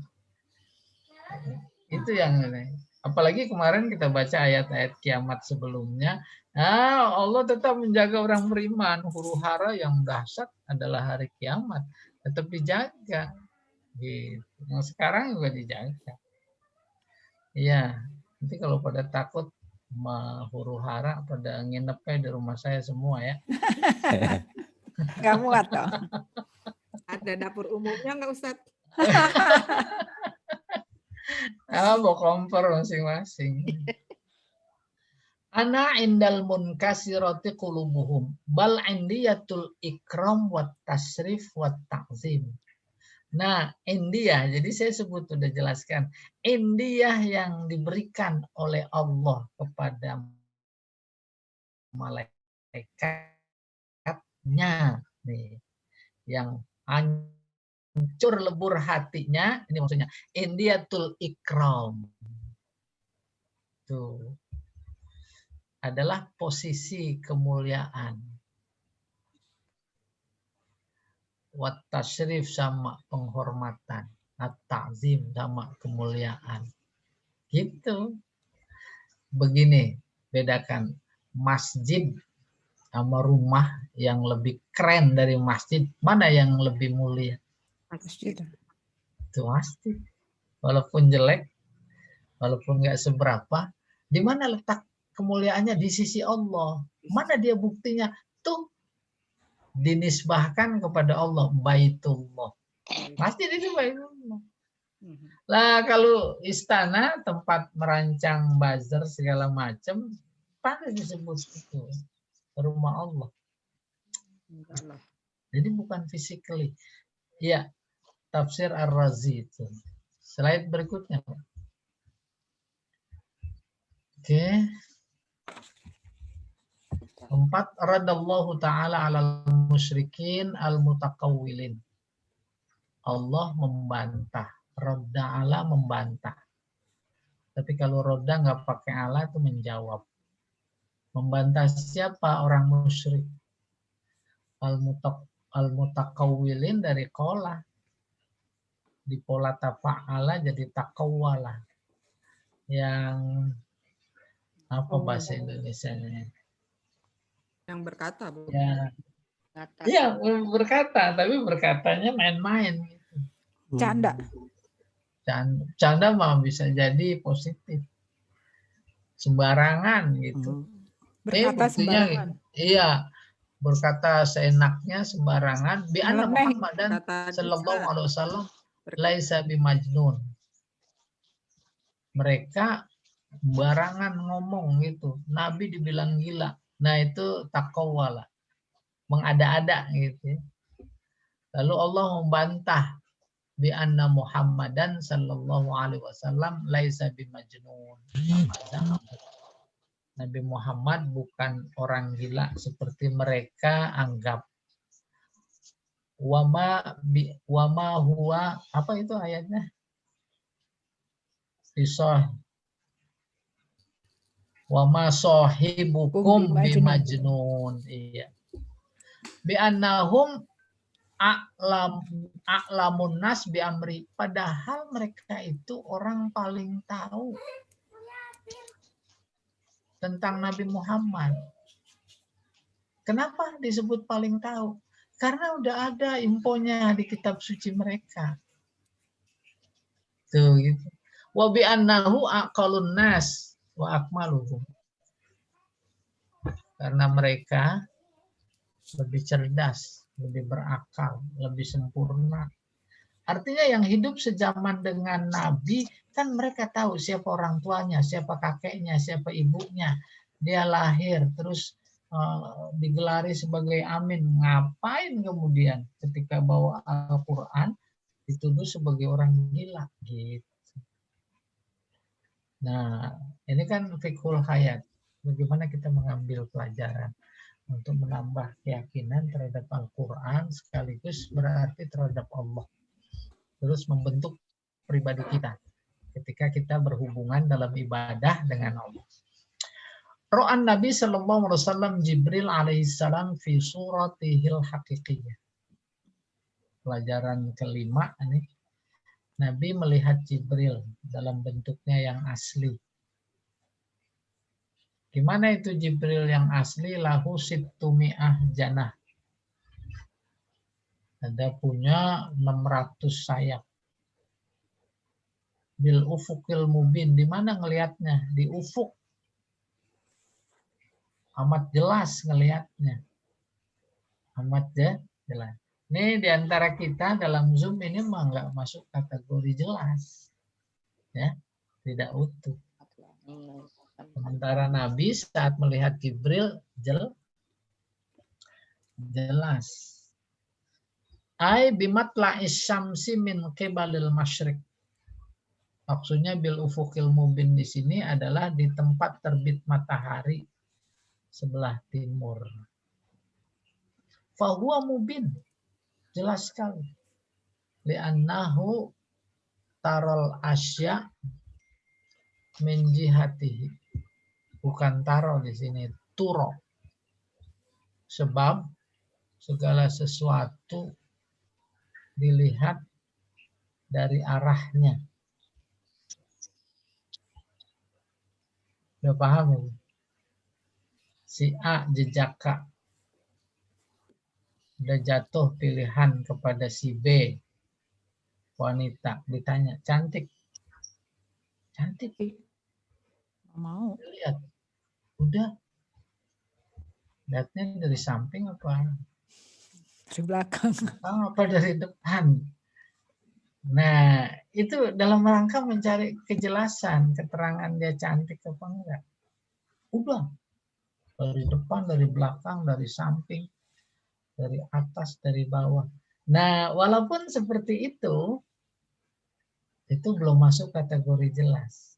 Itu yang ini. Apalagi kemarin kita baca ayat-ayat kiamat sebelumnya. Nah, Allah tetap menjaga orang beriman. Huru hara yang dahsyat adalah hari kiamat. Tetap dijaga. Gitu. Yang sekarang juga dijaga. Iya. Nanti kalau pada takut huru hara pada nginepnya di rumah saya semua ya. Nggak muat toh. Ada dapur umumnya nggak Ustadz? Bawa kompor masing-masing. Ana indal munkasirati qulubuhum bal indiyatul ikram wat tasrif wat ta'zim. Nah, India, jadi saya sebut sudah jelaskan, India yang diberikan oleh Allah kepada malaikatnya nih, yang hancur lebur hatinya, ini maksudnya Indiatul Ikram. Tuh adalah posisi kemuliaan. Wat tasyrif sama penghormatan, at-ta'zim sama kemuliaan. Gitu. Begini, bedakan masjid sama rumah yang lebih keren dari masjid, mana yang lebih mulia? Masjid. Itu masjid. Walaupun jelek, walaupun nggak seberapa, di mana letak kemuliaannya? Di sisi Allah. Mana dia buktinya? Tuh dinisbahkan kepada Allah, Baitullah. Masjid itu Baitullah. Lah kalau istana tempat merancang bazar segala macam, pada disebut itu rumah Allah. Jadi bukan physically. Ya, tafsir Ar-Razi itu. Slide berikutnya. Oke. 4, radallahu ta'ala alal musyrikin al-mutakawwilin. Allah membantah. Rodda ala membantah. Tapi kalau rodda nggak pakai ala itu menjawab. Membantah siapa? Orang musyrik. Al-mutakawwilin dari kola. Di pola tafa'ala jadi takawwala. Yang apa bahasa Indonesianya? Yang berkata, Bu. Ya. Iya, berkata, tapi berkatanya main-main. Canda. Canda mah bisa jadi positif. Sembarangan gitu. Berkata Buktinya, sembarangan. iya, berkata seenaknya sembarangan. Bi anna Nyeleneh. Muhammadan Kata sallallahu dusta. alaihi wasallam laisa bimajnun. Mereka sembarangan ngomong gitu. Nabi dibilang gila. Nah itu takawwala. Mengada-ada gitu. Lalu Allah membantah bi anna Muhammadan sallallahu alaihi wasallam laisa bimajnun. Nabi Muhammad bukan orang gila seperti mereka anggap. Wama huwa, apa itu ayatnya? Kisah. Wama sahibukum bimajnun. Iya. Bi annahum a'lamun nas bi amri, padahal mereka itu orang paling tahu tentang Nabi Muhammad. Kenapa disebut paling tahu? Karena udah ada infonya di kitab suci mereka. Tuh gitu. Wa bi annahu aqalun nas wa akmaluhum. Karena mereka lebih cerdas, lebih berakal, lebih sempurna. Artinya yang hidup sejaman dengan Nabi, kan mereka tahu siapa orang tuanya, siapa kakeknya, siapa ibunya. Dia lahir, terus digelari sebagai amin. Ngapain kemudian ketika bawa Al-Quran, dituduh sebagai orang gila. Gitu. Nah, ini kan fiqhul hayat. Bagaimana kita mengambil pelajaran untuk menambah keyakinan terhadap Al-Quran, sekaligus berarti terhadap Allah. Terus membentuk pribadi kita ketika kita berhubungan dalam ibadah dengan Allah. Ro'an Nabi sallallahu alaihi wasallam Jibril alaihissalam fi suratihil haqiqiyah. Pelajaran kelima ini, Nabi melihat Jibril dalam bentuknya yang asli. Gimana itu Jibril yang asli? Lahu sittumi'ah janah. Ada punya 600 sayap. Bil ufukil mubin. Di mana ngelihatnya? Di ufuk. Amat jelas ngelihatnya. Amat jelas. Ini diantara kita dalam Zoom ini mah nggak masuk kategori jelas. Ya, tidak utuh. Sementara Nabi saat melihat Jibril jelas. Ai bimatla'is syamsi min qibalil masyriq. Maksudnya bil ufuqil mubin di sini adalah di tempat terbit matahari sebelah timur. Fahuwa mubin, jelas sekali. Li'annahu tarol asya min jihatihi. Bukan taro di sini, turo. Sebab segala sesuatu dilihat dari arahnya. Udah paham ya? Si A jejak K. Udah jatuh pilihan kepada si B. Wanita. Ditanya, cantik? Cantik. Nggak mau. Lihat. Udah. Lihatnya dari samping apa? Dari belakang. Apa dari depan? Nah, itu dalam rangka mencari kejelasan, keterangan dia cantik apa enggak. Udah. Dari depan, dari belakang, dari samping, dari atas, dari bawah. Nah, walaupun seperti itu belum masuk kategori jelas.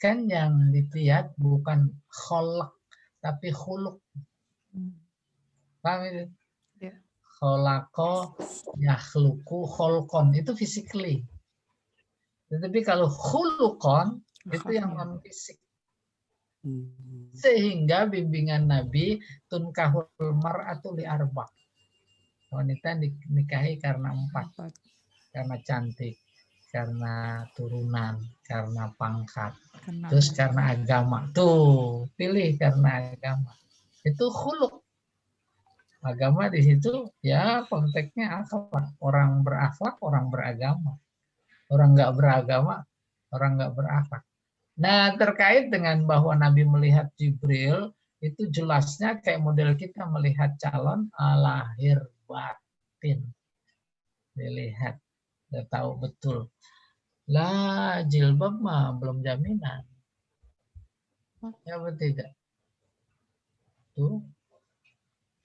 Kan yang dilihat bukan kholak, tapi khuluk. Paham itu? Ya. Kholako, yakhluku, kholkon. Itu physically. Tetapi kalau khulukon, itu yang non-fisik. Sehingga bimbingan Nabi tunkahul mar'atu li arba. Wanita dinikahi karena 4. Karena cantik, karena turunan, karena pangkat, terus karena agama. Tuh, pilih karena agama. Itu khuluk. Agama di situ ya konteksnya akhlak. Orang berakhlak, orang beragama. Orang nggak beragama, orang nggak berakhlak. Nah, terkait dengan bahwa Nabi melihat Jibril, itu jelasnya kayak model kita melihat calon lahir batin. Dilihat, udah tahu betul. Lah, jilbab mah belum jaminan. Ya betul tidak? Tuh,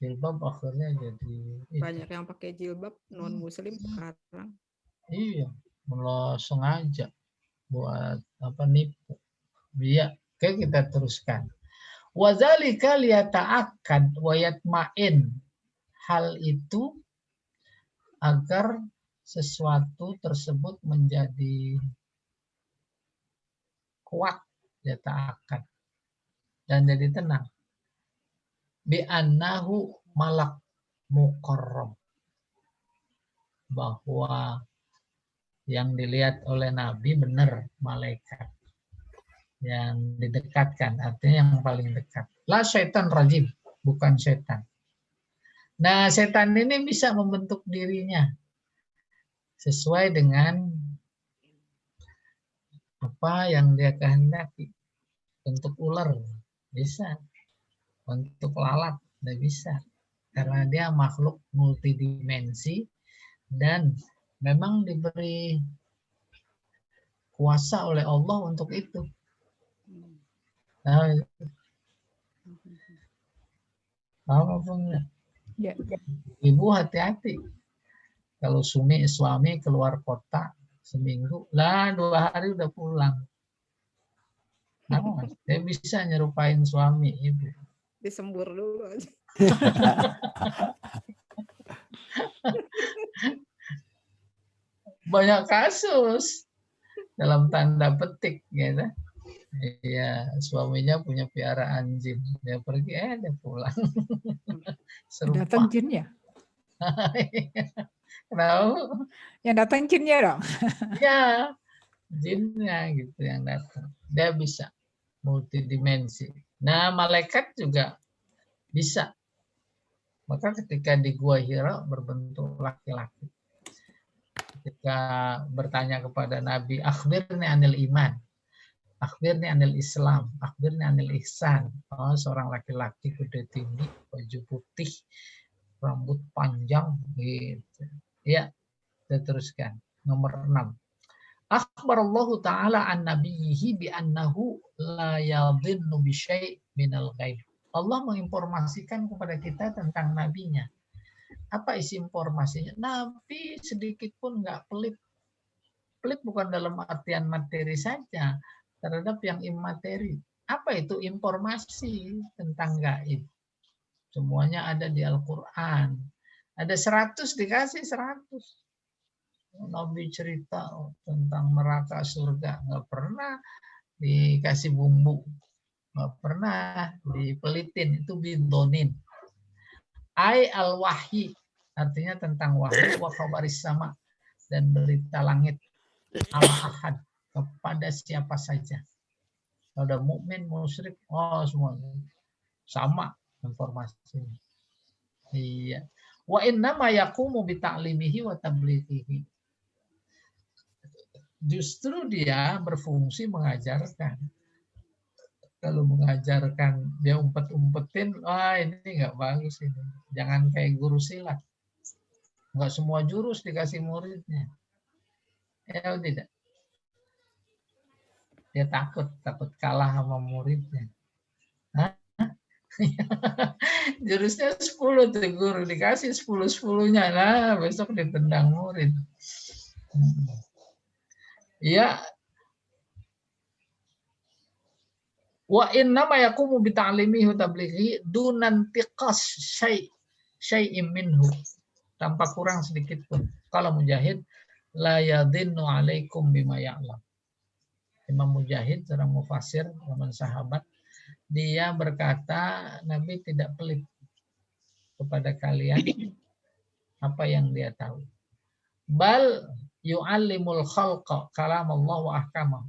jilbab akhirnya jadi Banyak yang pakai jilbab non muslim sekarang. Iya, malah sengaja buat apa nipu. Iya, oke kita teruskan. Wazalika liyata'akkad wa yatma'in. Hal itu agar sesuatu tersebut menjadi kuat, yata'akkad, dan jadi tenang. Bi'annahu malak mukarram. Bahwa yang dilihat oleh Nabi benar malaikat. Yang didekatkan, artinya yang paling dekat. La syaitan rajim, bukan setan. Nah, setan ini bisa membentuk dirinya sesuai dengan apa yang dia kehendaki. Bentuk ular bisa, bentuk lalat tidak bisa, karena dia makhluk multidimensi dan memang diberi kuasa oleh Allah untuk itu. Nah, apa enggak? Ya. Ibu hati-hati. Kalau suami keluar kota seminggu, lah 2 hari udah pulang. Nah, dia bisa nyerupain suami ibu. Disembur dulu aja. Banyak kasus dalam tanda petik gitu. Iya, suaminya punya piaraan jin. Dia pergi, dia pulang. Datang jinnya. Kenapa? Yang datang jinnya dong. Ya, jinnya gitu yang datang. Dia bisa multidimensi. Nah, malaikat juga bisa. Maka ketika di Gua Hira berbentuk laki-laki. Ketika bertanya kepada Nabi, akhbirni anil iman. Akhbirni anil Islam, akhbirni anil ihsan. Oh, seorang laki-laki kuda tinggi, baju putih, rambut panjang gitu. Ya, kita teruskan. Nomor 6. Akhbarallahu ta'ala an nabiyhi bi annahu la yadhinnu bi syai' minal ghaib. Allah menginformasikan kepada kita tentang nabinya Apa isi informasinya? Nabi sedikit pun nggak pelit. Pelit bukan dalam artian materi saja, terhadap yang imateri. Apa itu informasi tentang gaib? Semuanya ada di Al-Quran. Ada 100 dikasih 100. Nabi cerita tentang neraka surga. Nggak pernah dikasih bumbu. Nggak pernah dipelitin. Itu bidonin. Ai al-wahyi. Artinya tentang wahyu wa khabaris sama. Dan berita langit. Al-ahad. Kepada siapa saja. Kalau ada mukmin, musyrik, oh semuanya. Sama informasinya. Iya. Wa inna ma yaqumu bi ta'limihi wa tablighihi. Justru dia berfungsi mengajarkan. Kalau mengajarkan dia umpet-umpetin, wah ini nggak bagus ini. Jangan kayak guru silat. Nggak semua jurus dikasih muridnya. Ya tidak. Dia takut kalah sama muridnya. Hah? Jurusnya 10 tuh guru dikasih 10-10-nya. Nah, besok ditendang murid. Ya. Wa inna ma yaqumu bi ta'limihi wa tablighi dunan tiqas syai'in minhu. Tanpa kurang sedikit pun. Kalau Mujahid la yadhinnu 'alaikum bima ya'lam. Imam Mujahid seorang mufasir zaman sahabat, dia berkata Nabi tidak pelit kepada kalian apa yang dia tahu. Bal yu'allimul khalqa kalam Allah wa ahkamah.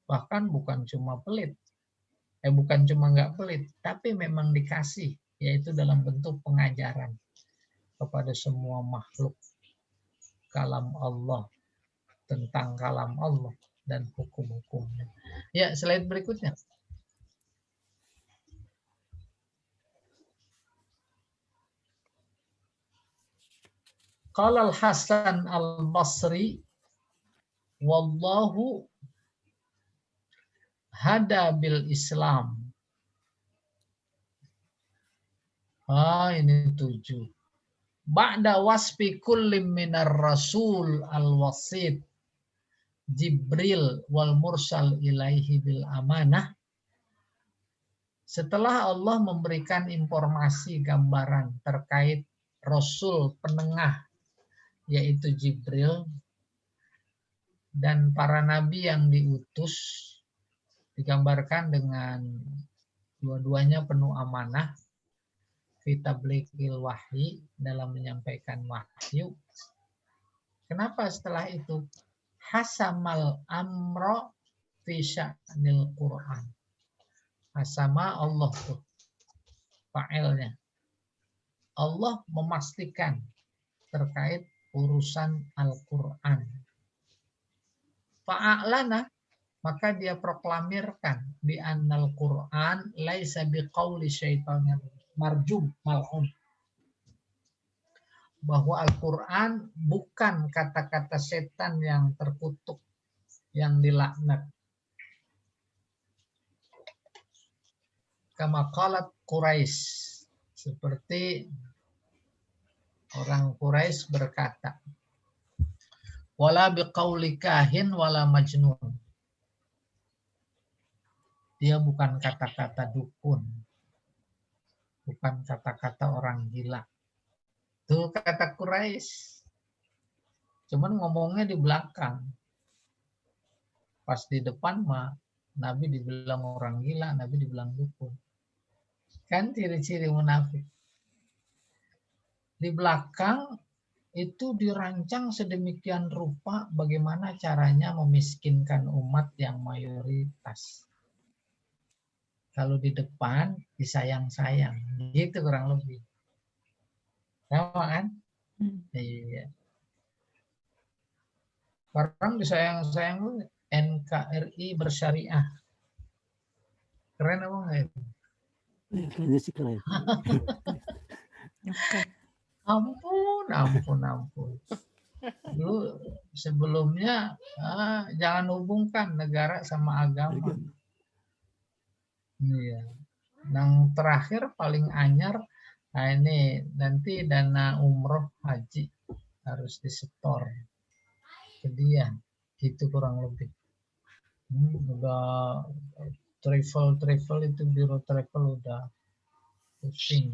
Bahkan bukan cuma pelit. Bukan cuma nggak pelit, tapi memang dikasih, yaitu dalam bentuk pengajaran kepada semua makhluk kalam Allah, tentang kalam Allah dan hukum-hukumnya. Ya, slide berikutnya. Qala al-Hasan al-Basri wallahu hada bil Islam. Ini 7. Ba'da wasfi kullim minar rasul al-wasid Jibril wal mursal ilaihi bil amanah. Setelah Allah memberikan informasi gambaran terkait Rasul penengah yaitu Jibril dan para nabi yang diutus, digambarkan dengan dua-duanya penuh amanah, fitablighil wahyi dalam menyampaikan wahyu. Kenapa setelah itu hasamal amro fi sya'nil Qur'an? Hasama Allah tuh fa'ilnya. Allah memastikan terkait urusan Al-Qur'an. Fa'alana, maka dia proklamirkan bi annal Qur'an laisa biqauli syaitanir marjum mal'un. Bahwa Al-Quran bukan kata-kata setan yang terkutuk, yang dilaknat. Kama qalat Quraisy, seperti orang Quraisy berkata, wala biqauli kahin wala majnun. Dia bukan kata-kata dukun, bukan kata-kata orang gila. Itu kata Quraisy. Cuman ngomongnya di belakang. Pas di depan mah Nabi dibilang orang gila, Nabi dibilang dukun. Kan ciri-ciri munafik. Di belakang itu dirancang sedemikian rupa bagaimana caranya memiskinkan umat yang mayoritas. Kalau di depan disayang-sayang. Gitu kurang lebih. Sama kan? Iya. Orang disayang-sayang NKRI bersyariah. Keren apa enggak itu? Kayaknya sih keren. Ampun. Dulu sebelumnya jangan hubungkan negara sama agama. Iya. Yang terakhir paling anyar Nah ini nanti dana umroh haji harus disetor ke dia, gitu kurang lebih. Udah travel itu biro travel udah pusing.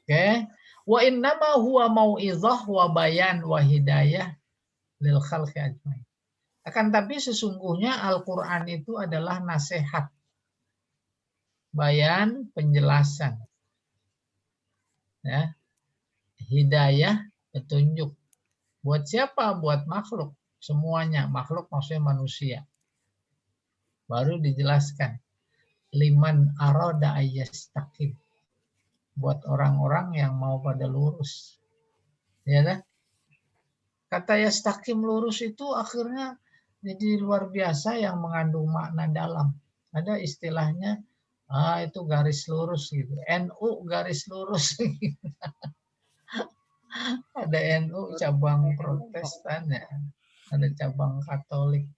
Oke. Wa innama huwa mau'izah wa bayan wa hidayah lil khalqi ajmain. Akan tapi sesungguhnya Al-Qur'an itu adalah nasihat, bayan, penjelasan. Ya. Hidayah, petunjuk. Buat siapa? Buat makhluk. Semuanya. Makhluk maksudnya manusia. Baru dijelaskan. Liman arada ayyastaqim. Buat orang-orang yang mau pada lurus. Ya kan? Kata yastaqim lurus itu akhirnya jadi luar biasa yang mengandung makna dalam. Ada istilahnya, itu garis lurus gitu. NU garis lurus. Ada NU cabang Protestan ya. Ada cabang Katolik.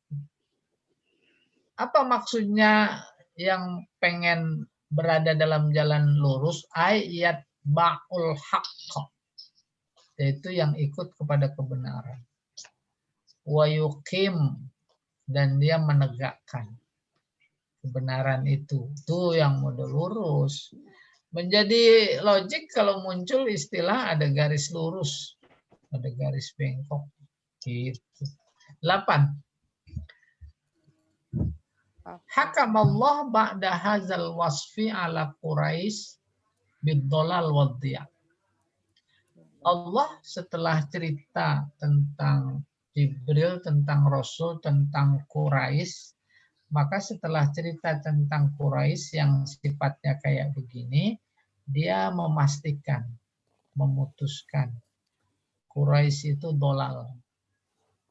Apa maksudnya yang pengen berada dalam jalan lurus? Ayat ba'ul haqq. Yaitu yang ikut kepada kebenaran. Wa yuqim, dan dia menegakkan kebenaran itu. Itu yang mode lurus. Menjadi logik kalau muncul istilah ada garis lurus, ada garis bengkok. Gitu. 8. Hakam Allah ba'da hazal wasfi ala Quraisy bid-dhalal wad-dhiya. Allah setelah cerita tentang Jibril, tentang Rasul, tentang Quraisy, maka setelah cerita tentang Quraisy yang sifatnya kayak begini, dia memastikan, memutuskan Quraisy itu dolal,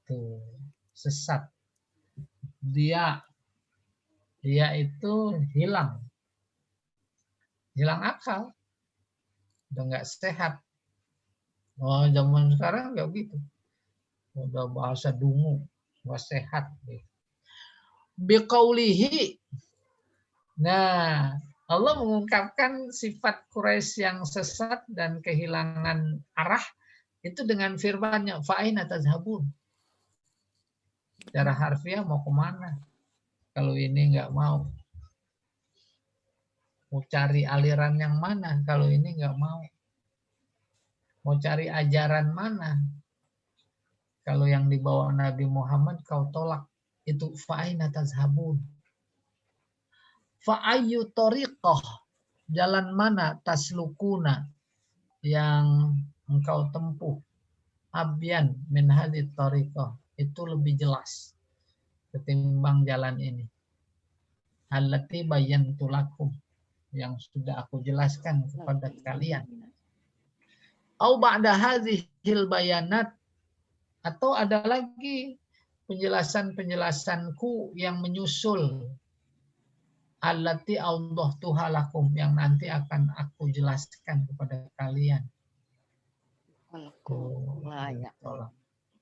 tuh, sesat. Dia itu hilang akal, udah nggak sehat. Oh, zaman sekarang nggak begitu, udah bahasa dungu, nggak sehat. Biqaulihi. Nah, Allah mengungkapkan sifat Quraisy yang sesat dan kehilangan arah itu dengan firman-Nya, fa'aina tazhabun. Secara harfiah mau kemana? Kalau ini nggak mau. Mau cari aliran yang mana? Kalau ini nggak mau. Mau cari ajaran mana? Kalau yang dibawa Nabi Muhammad kau tolak. Itu fa'aina tazhabun. Fa'ayyu tariqah, jalan mana taslukuna yang engkau tempuh, abyan min hadhihi tariqah, itu lebih jelas ketimbang jalan ini. Allati bayyantu lakum, yang sudah aku jelaskan kepada kalian. Au ba'da hadhil bayanat, atau ada lagi penjelasan-penjelasanku yang menyusul, allati Allah tuhalakum, yang nanti akan aku jelaskan kepada kalian.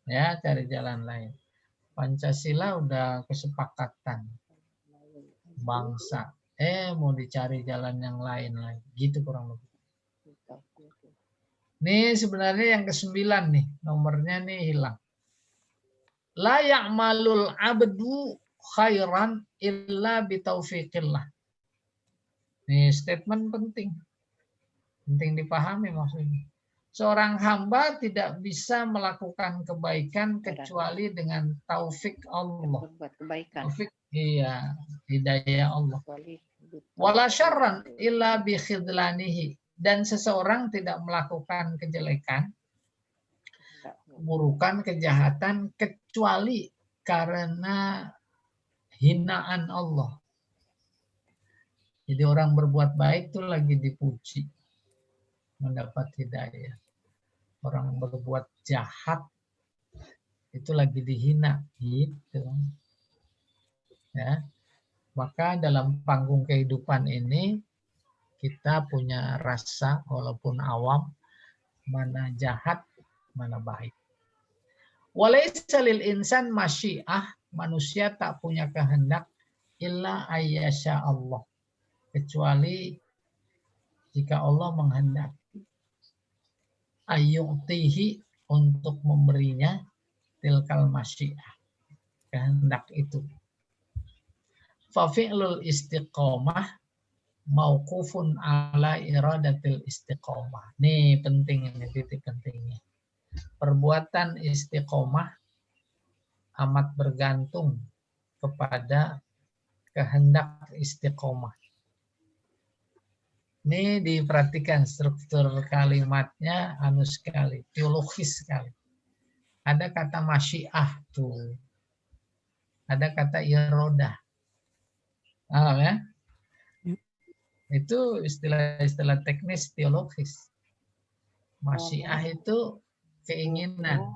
Ya, cari jalan lain. Pancasila udah kesepakatan bangsa. Mau dicari jalan yang lain lagi. Gitu kurang lebih. Nih sebenarnya yang ke-9 nih. Nomornya nih hilang. La ya'malul abdu khairan illa bitaufiqillah. Nih statement penting. Penting dipahami maksudnya. Seorang hamba tidak bisa melakukan kebaikan kecuali dengan taufik Allah. Taufik, iya, hidayah Allah. Wala syarran illa bi khidlanihi. Dan seseorang tidak melakukan kejelekan, keburukan, kejahatan kecuali karena hinaan Allah. Jadi orang berbuat baik itu lagi dipuji, mendapat hidayah. Orang berbuat jahat itu lagi dihina, gitu. Ya. Maka dalam panggung kehidupan ini kita punya rasa walaupun awam, mana jahat, mana baik. Walaysa lil insan masyiah, manusia tak punya kehendak illa ayyasha Allah, kecuali jika Allah menghendaki. Ayyu'tihi, untuk memberinya, tilkal masyiah, kehendak itu. Fafi'lul istiqomah mauqufun ala iradatil istiqomah. Nih penting, ini titik pentingnya. Perbuatan istiqomah amat bergantung kepada kehendak istiqomah. Ini diperhatikan struktur kalimatnya anu sekali, teologis sekali. Ada kata masyiah tuh. Ada kata irodah. Paham ya? Itu istilah-istilah teknis teologis. Masyiah itu keinginan.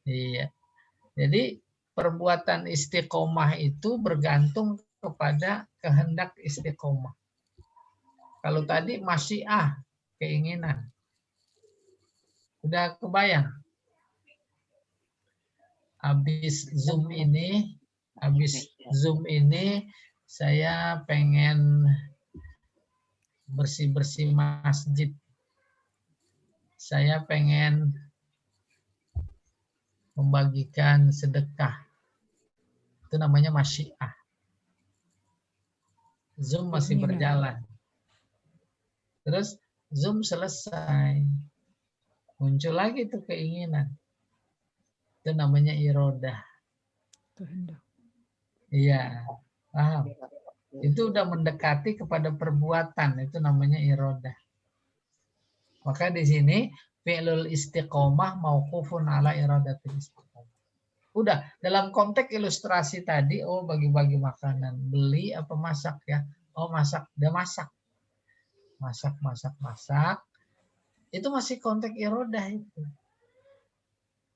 Iya. Jadi perbuatan istiqomah itu bergantung kepada kehendak istiqomah. Kalau tadi masyiah, keinginan. Udah kebayang? Habis Zoom ini saya pengen bersih-bersih masjid. Saya pengen membagikan sedekah. Itu namanya masyiah. Zoom masih berjalan. Terus Zoom selesai. Muncul lagi tuh keinginan. Itu namanya irodah. Kehendak. Iya, paham. Itu udah mendekati kepada perbuatan. Itu namanya irodah. Maka di sini fi'lul istiqomah mauqufun ala iradatil istiqomah. Udah, dalam konteks ilustrasi tadi, oh bagi-bagi makanan. Beli apa masak ya? Oh masak, udah masak. Masak. Itu masih konteks irodah itu.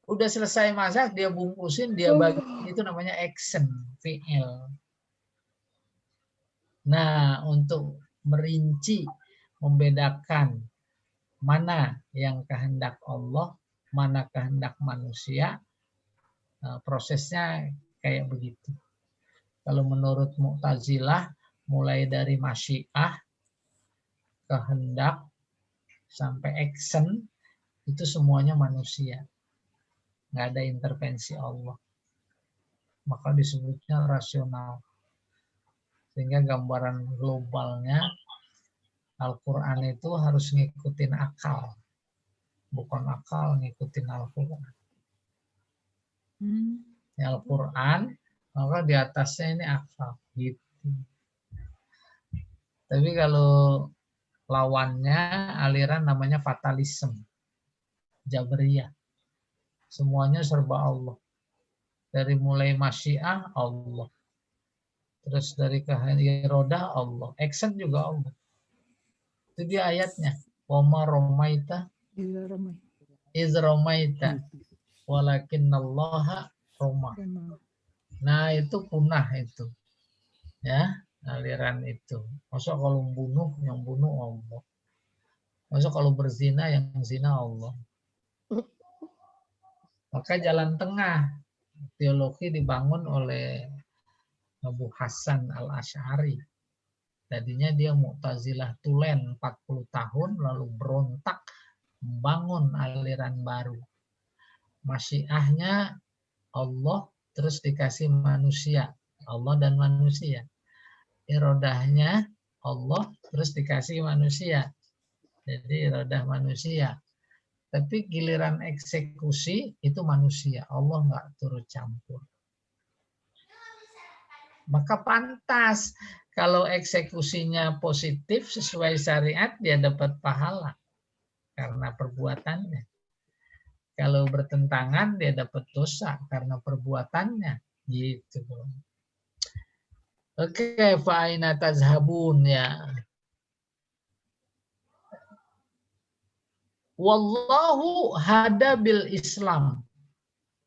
Udah selesai masak, dia bungkusin, dia bagi. Itu namanya action, fi'il. Nah, untuk merinci, membedakan mana yang kehendak Allah, mana kehendak manusia, prosesnya kayak begitu. Kalau menurut Mu'tazilah, mulai dari masyiah, kehendak, sampai action, itu semuanya manusia. Nggak ada intervensi Allah. Maka disebutnya rasional. Sehingga gambaran globalnya, Al-Quran itu harus ngikutin akal. Bukan akal ngikutin Al-Quran. Al-Quran, maka di atasnya ini akal. Gitu. Tapi kalau lawannya aliran namanya fatalisme. Jabriyah. Semuanya serba Allah. Dari mulai masyiah Allah. Terus dari irodah Allah. Action juga Allah. Itu dia ayatnya. Wama romaita iz romaita walakinnallaha roma. Nah itu punah itu. Ya, aliran itu. Masa kalau bunuh, yang bunuh Allah. Masa kalau berzina, yang zina Allah. Maka jalan tengah teologi dibangun oleh Abu Hasan Al-Asy'ari. Tadinya dia Mu'tazilah tulen 40 tahun, lalu berontak membangun aliran baru. Masyiahnya Allah, terus dikasih manusia. Allah dan manusia. Irodahnya Allah, terus dikasih manusia. Jadi irodah manusia. Tapi giliran eksekusi itu manusia. Allah nggak turut campur. Maka pantas kalau eksekusinya positif sesuai syariat, dia dapat pahala karena perbuatannya. Kalau bertentangan, dia dapat dosa karena perbuatannya. Gitu. Oke, fa'ina tazhabun ya. Wallahu hada bil Islam.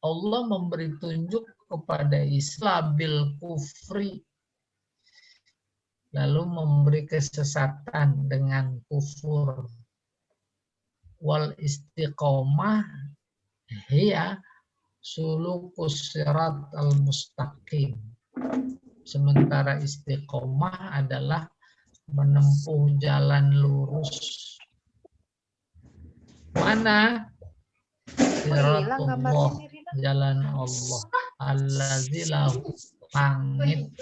Allah memberi tunjuk kepada Islam bil kufri. Lalu memberi kesesatan dengan kufur. Wal istiqomah hiya sulukus sirat al mustaqim. Sementara istiqomah adalah menempuh jalan lurus. Mana? Siratullah, jalan Allah. Allazi lahu, langit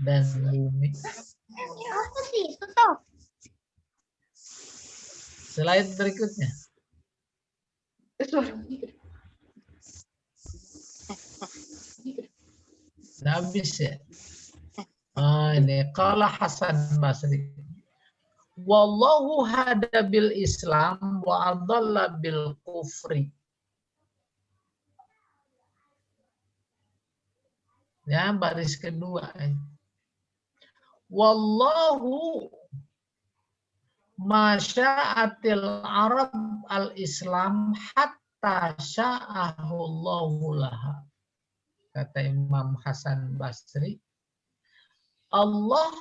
dan bumi. Slide berikutnya. Sudah habis ya? Ini qala Hasan Basri. Wallahu hada bil Islam wa adalla bil kufri. Ya, baris kedua. Wallahu masya'atil Arab al-Islam hatta sya'ahu Allahu laha. Kata Imam Hasan Basri, Allah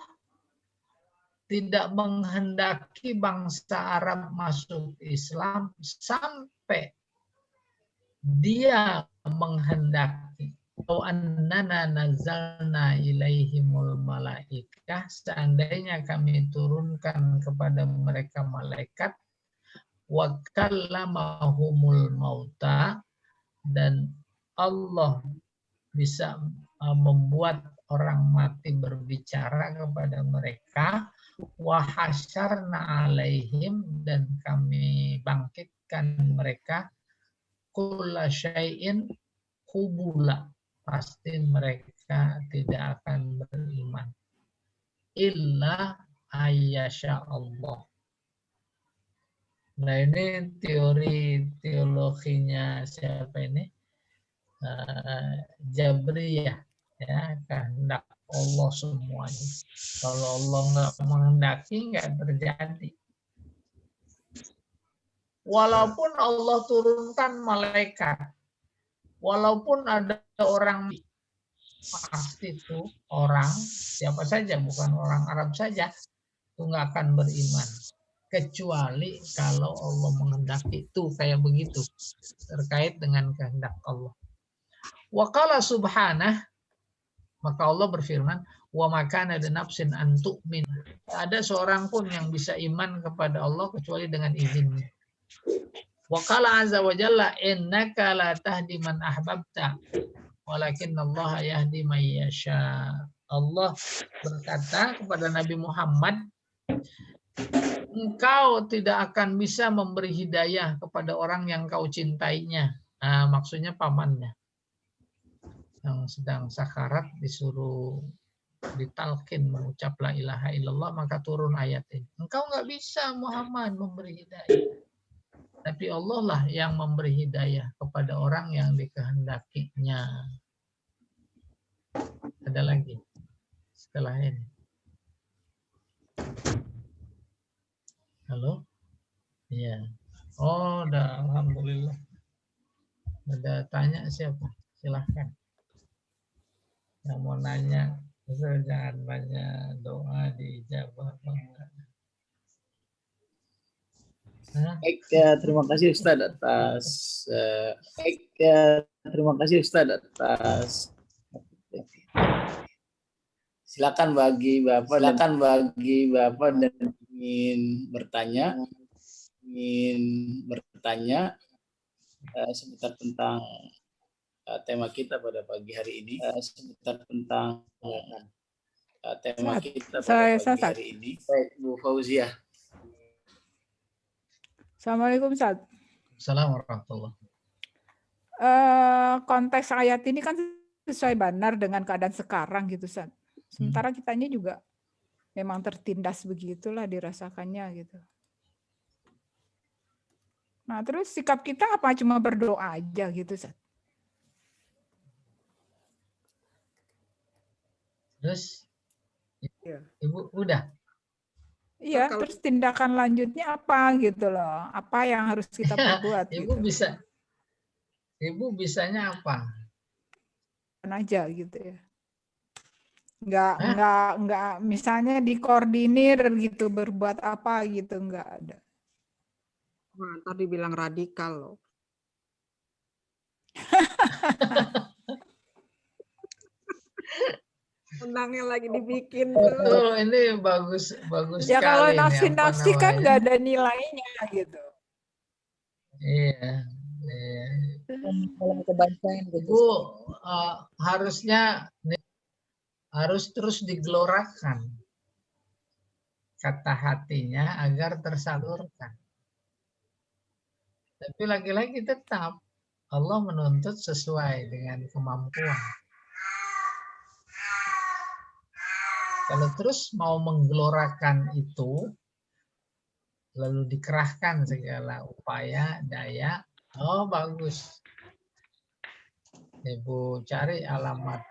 tidak menghendaki bangsa Arab masuk Islam sampai dia menghendaki. Annana nazalna ilaihimul malaikah, seandainya kami turunkan kepada mereka malaikat, wa kallamahumul mauta, dan Allah bisa membuat orang mati berbicara kepada mereka, wa hasyarna alaihim, dan kami bangkitkan mereka, kulla syai'in qubula, pasti mereka tidak akan beriman illa ayyasha Allah. Nah, ini teologinya siapa ini? Jabriyah, ya, kehendak Allah semuanya. Kalau Allah nggak menghendaki, nggak terjadi. Walaupun Allah turunkan malaikat, walaupun ada orang, pasti itu orang siapa saja, bukan orang Arab saja, itu nggak akan beriman kecuali kalau Allah menghendaki. Itu kayak begitu terkait dengan kehendak Allah. Wa qala subhanah, maka Allah berfirman, wa makana linafsin an tu'min, ada seorang pun yang bisa iman kepada Allah kecuali dengan izinnya. Wa qala azza wa jalla, innaka la tahdi man ahbabta walakinnallaha yahdi man yasha. Allah berkata kepada Nabi Muhammad, engkau tidak akan bisa memberi hidayah kepada orang yang kau cintainya. Nah, maksudnya pamannya yang sedang sakarat, disuruh ditalkin mengucap la ilaha illallah, maka turun ayat ini. Engkau nggak bisa Muhammad memberi hidayah, tapi Allah lah yang memberi hidayah kepada orang yang dikehendakinya. Ada lagi setelah ini. Halo? Iya. Oh, udah, alhamdulillah. Ada tanya siapa? Silahkan. Yang mau nanya, jangan banyak doa diijabah. Baik, terima kasih Ustadz atas silakan bagi Bapak dan ingin bertanya seputar tentang tema kita pada pagi hari ini. Baik, Bu Fauziah. Assalamualaikum, Ustaz. Assalamualaikum warahmatullahi Konteks ayat ini kan sesuai benar dengan keadaan sekarang gitu, Ustaz. Sementara kitanya juga memang tertindas begitulah dirasakannya gitu. Nah, terus sikap kita apa, cuma berdoa aja gitu, Ustaz? Terus, Ya. Ibu udah? Iya, terus tindakan lanjutnya apa gitu loh? Apa yang harus kita perbuat? Ibu gitu. Ibu bisanya apa? Aja gitu ya. Enggak misalnya dikoordinir gitu, berbuat apa gitu, enggak ada. Nah, ntar dibilang radikal loh. benangnya lagi dibikin tuh. Betul, ini bagus Ya kalau sekali nih, apa nafsi-nafsi kan namanya? nggak ada nilainya gitu. Iya, iya. Kalau kebacain gitu. Ibu harusnya harus terus digelorakan kata hatinya agar tersalurkan. Tapi lagi-lagi tetap Allah menuntut sesuai dengan kemampuan. Kalau terus mau menggelorakan itu, lalu dikerahkan segala upaya, daya, oh bagus. Ibu cari alamat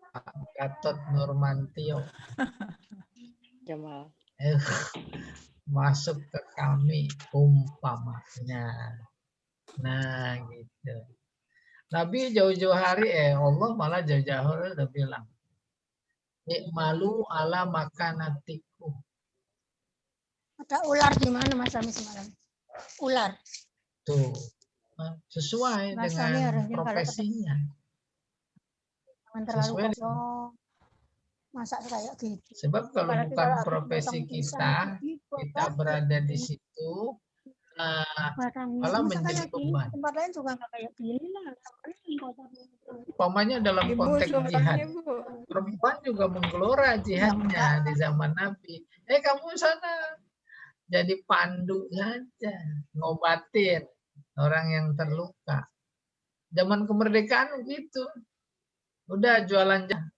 Pak Gatot Nurmantio. Jamal. Masuk ke kami umpamanya. Nah gitu. Nabi jauh-jauh hari, Allah malah jauh-jauh hari udah bilang, Ikmalu ala makanatiku. Ada ular di mana Mas Ami semalam? Ular. Tuh. Sesuai Mas Ami dengan harusnya kalau profesinya. Jangan terlalu Sesuai dengan- kosong. Masak kayak gitu. Sebab kalau Apalagi bukan kalau habis profesi potong pisang, kita, gitu, kita Pak. berada di situ, Barangnya. malah Misalkan menjadi lagi beban. tempat lain juga nggak kayak gini lah. Apalagi kotornya itu. Umpamanya dalam Ibu konteks jihad, suaranya Bu. perempuan juga menggelora jihadnya di zaman Nabi. Kamu sana jadi pandu saja, ngobatin orang yang terluka. Zaman kemerdekaan begitu. Udah jualan jamu.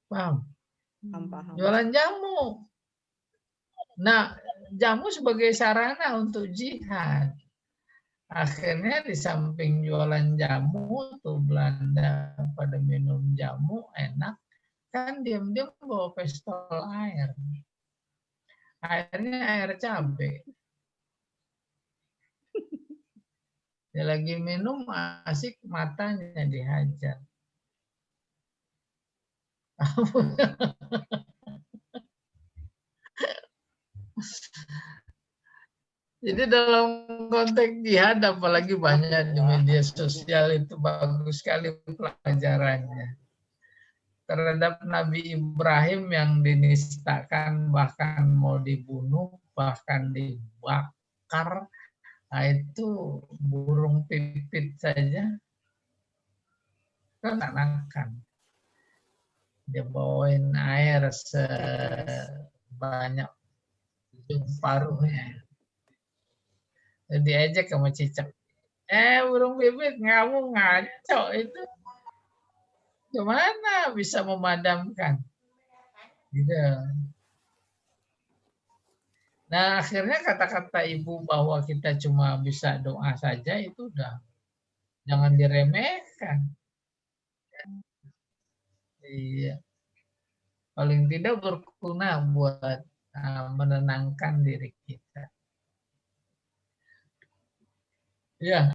Paham? Paham. Jualan jamu. Nah, jamu sebagai sarana untuk jihad. Akhirnya di samping jualan jamu tuh Belanda pada minum jamu enak, kan diam-diam bawa pistol air. Airnya air cabai. Dia lagi minum asik matanya dihajar. Jadi dalam konteks jihad apalagi banyak di media sosial itu bagus sekali pelajarannya. Terhadap Nabi Ibrahim yang dinistakan, bahkan mau dibunuh, bahkan dibakar, nah itu burung pipit saja kan anakan. Dia bawain air sebanyak ujung paruhnya. Diajak sama cicak. Burung pipit, kamu ngaco itu. Gimana bisa memadamkan? Gitu. Nah, akhirnya kata-kata ibu bahwa kita cuma bisa doa saja itu udah jangan diremehkan. Iya. Paling tidak berguna buat menenangkan diri kita. Ya.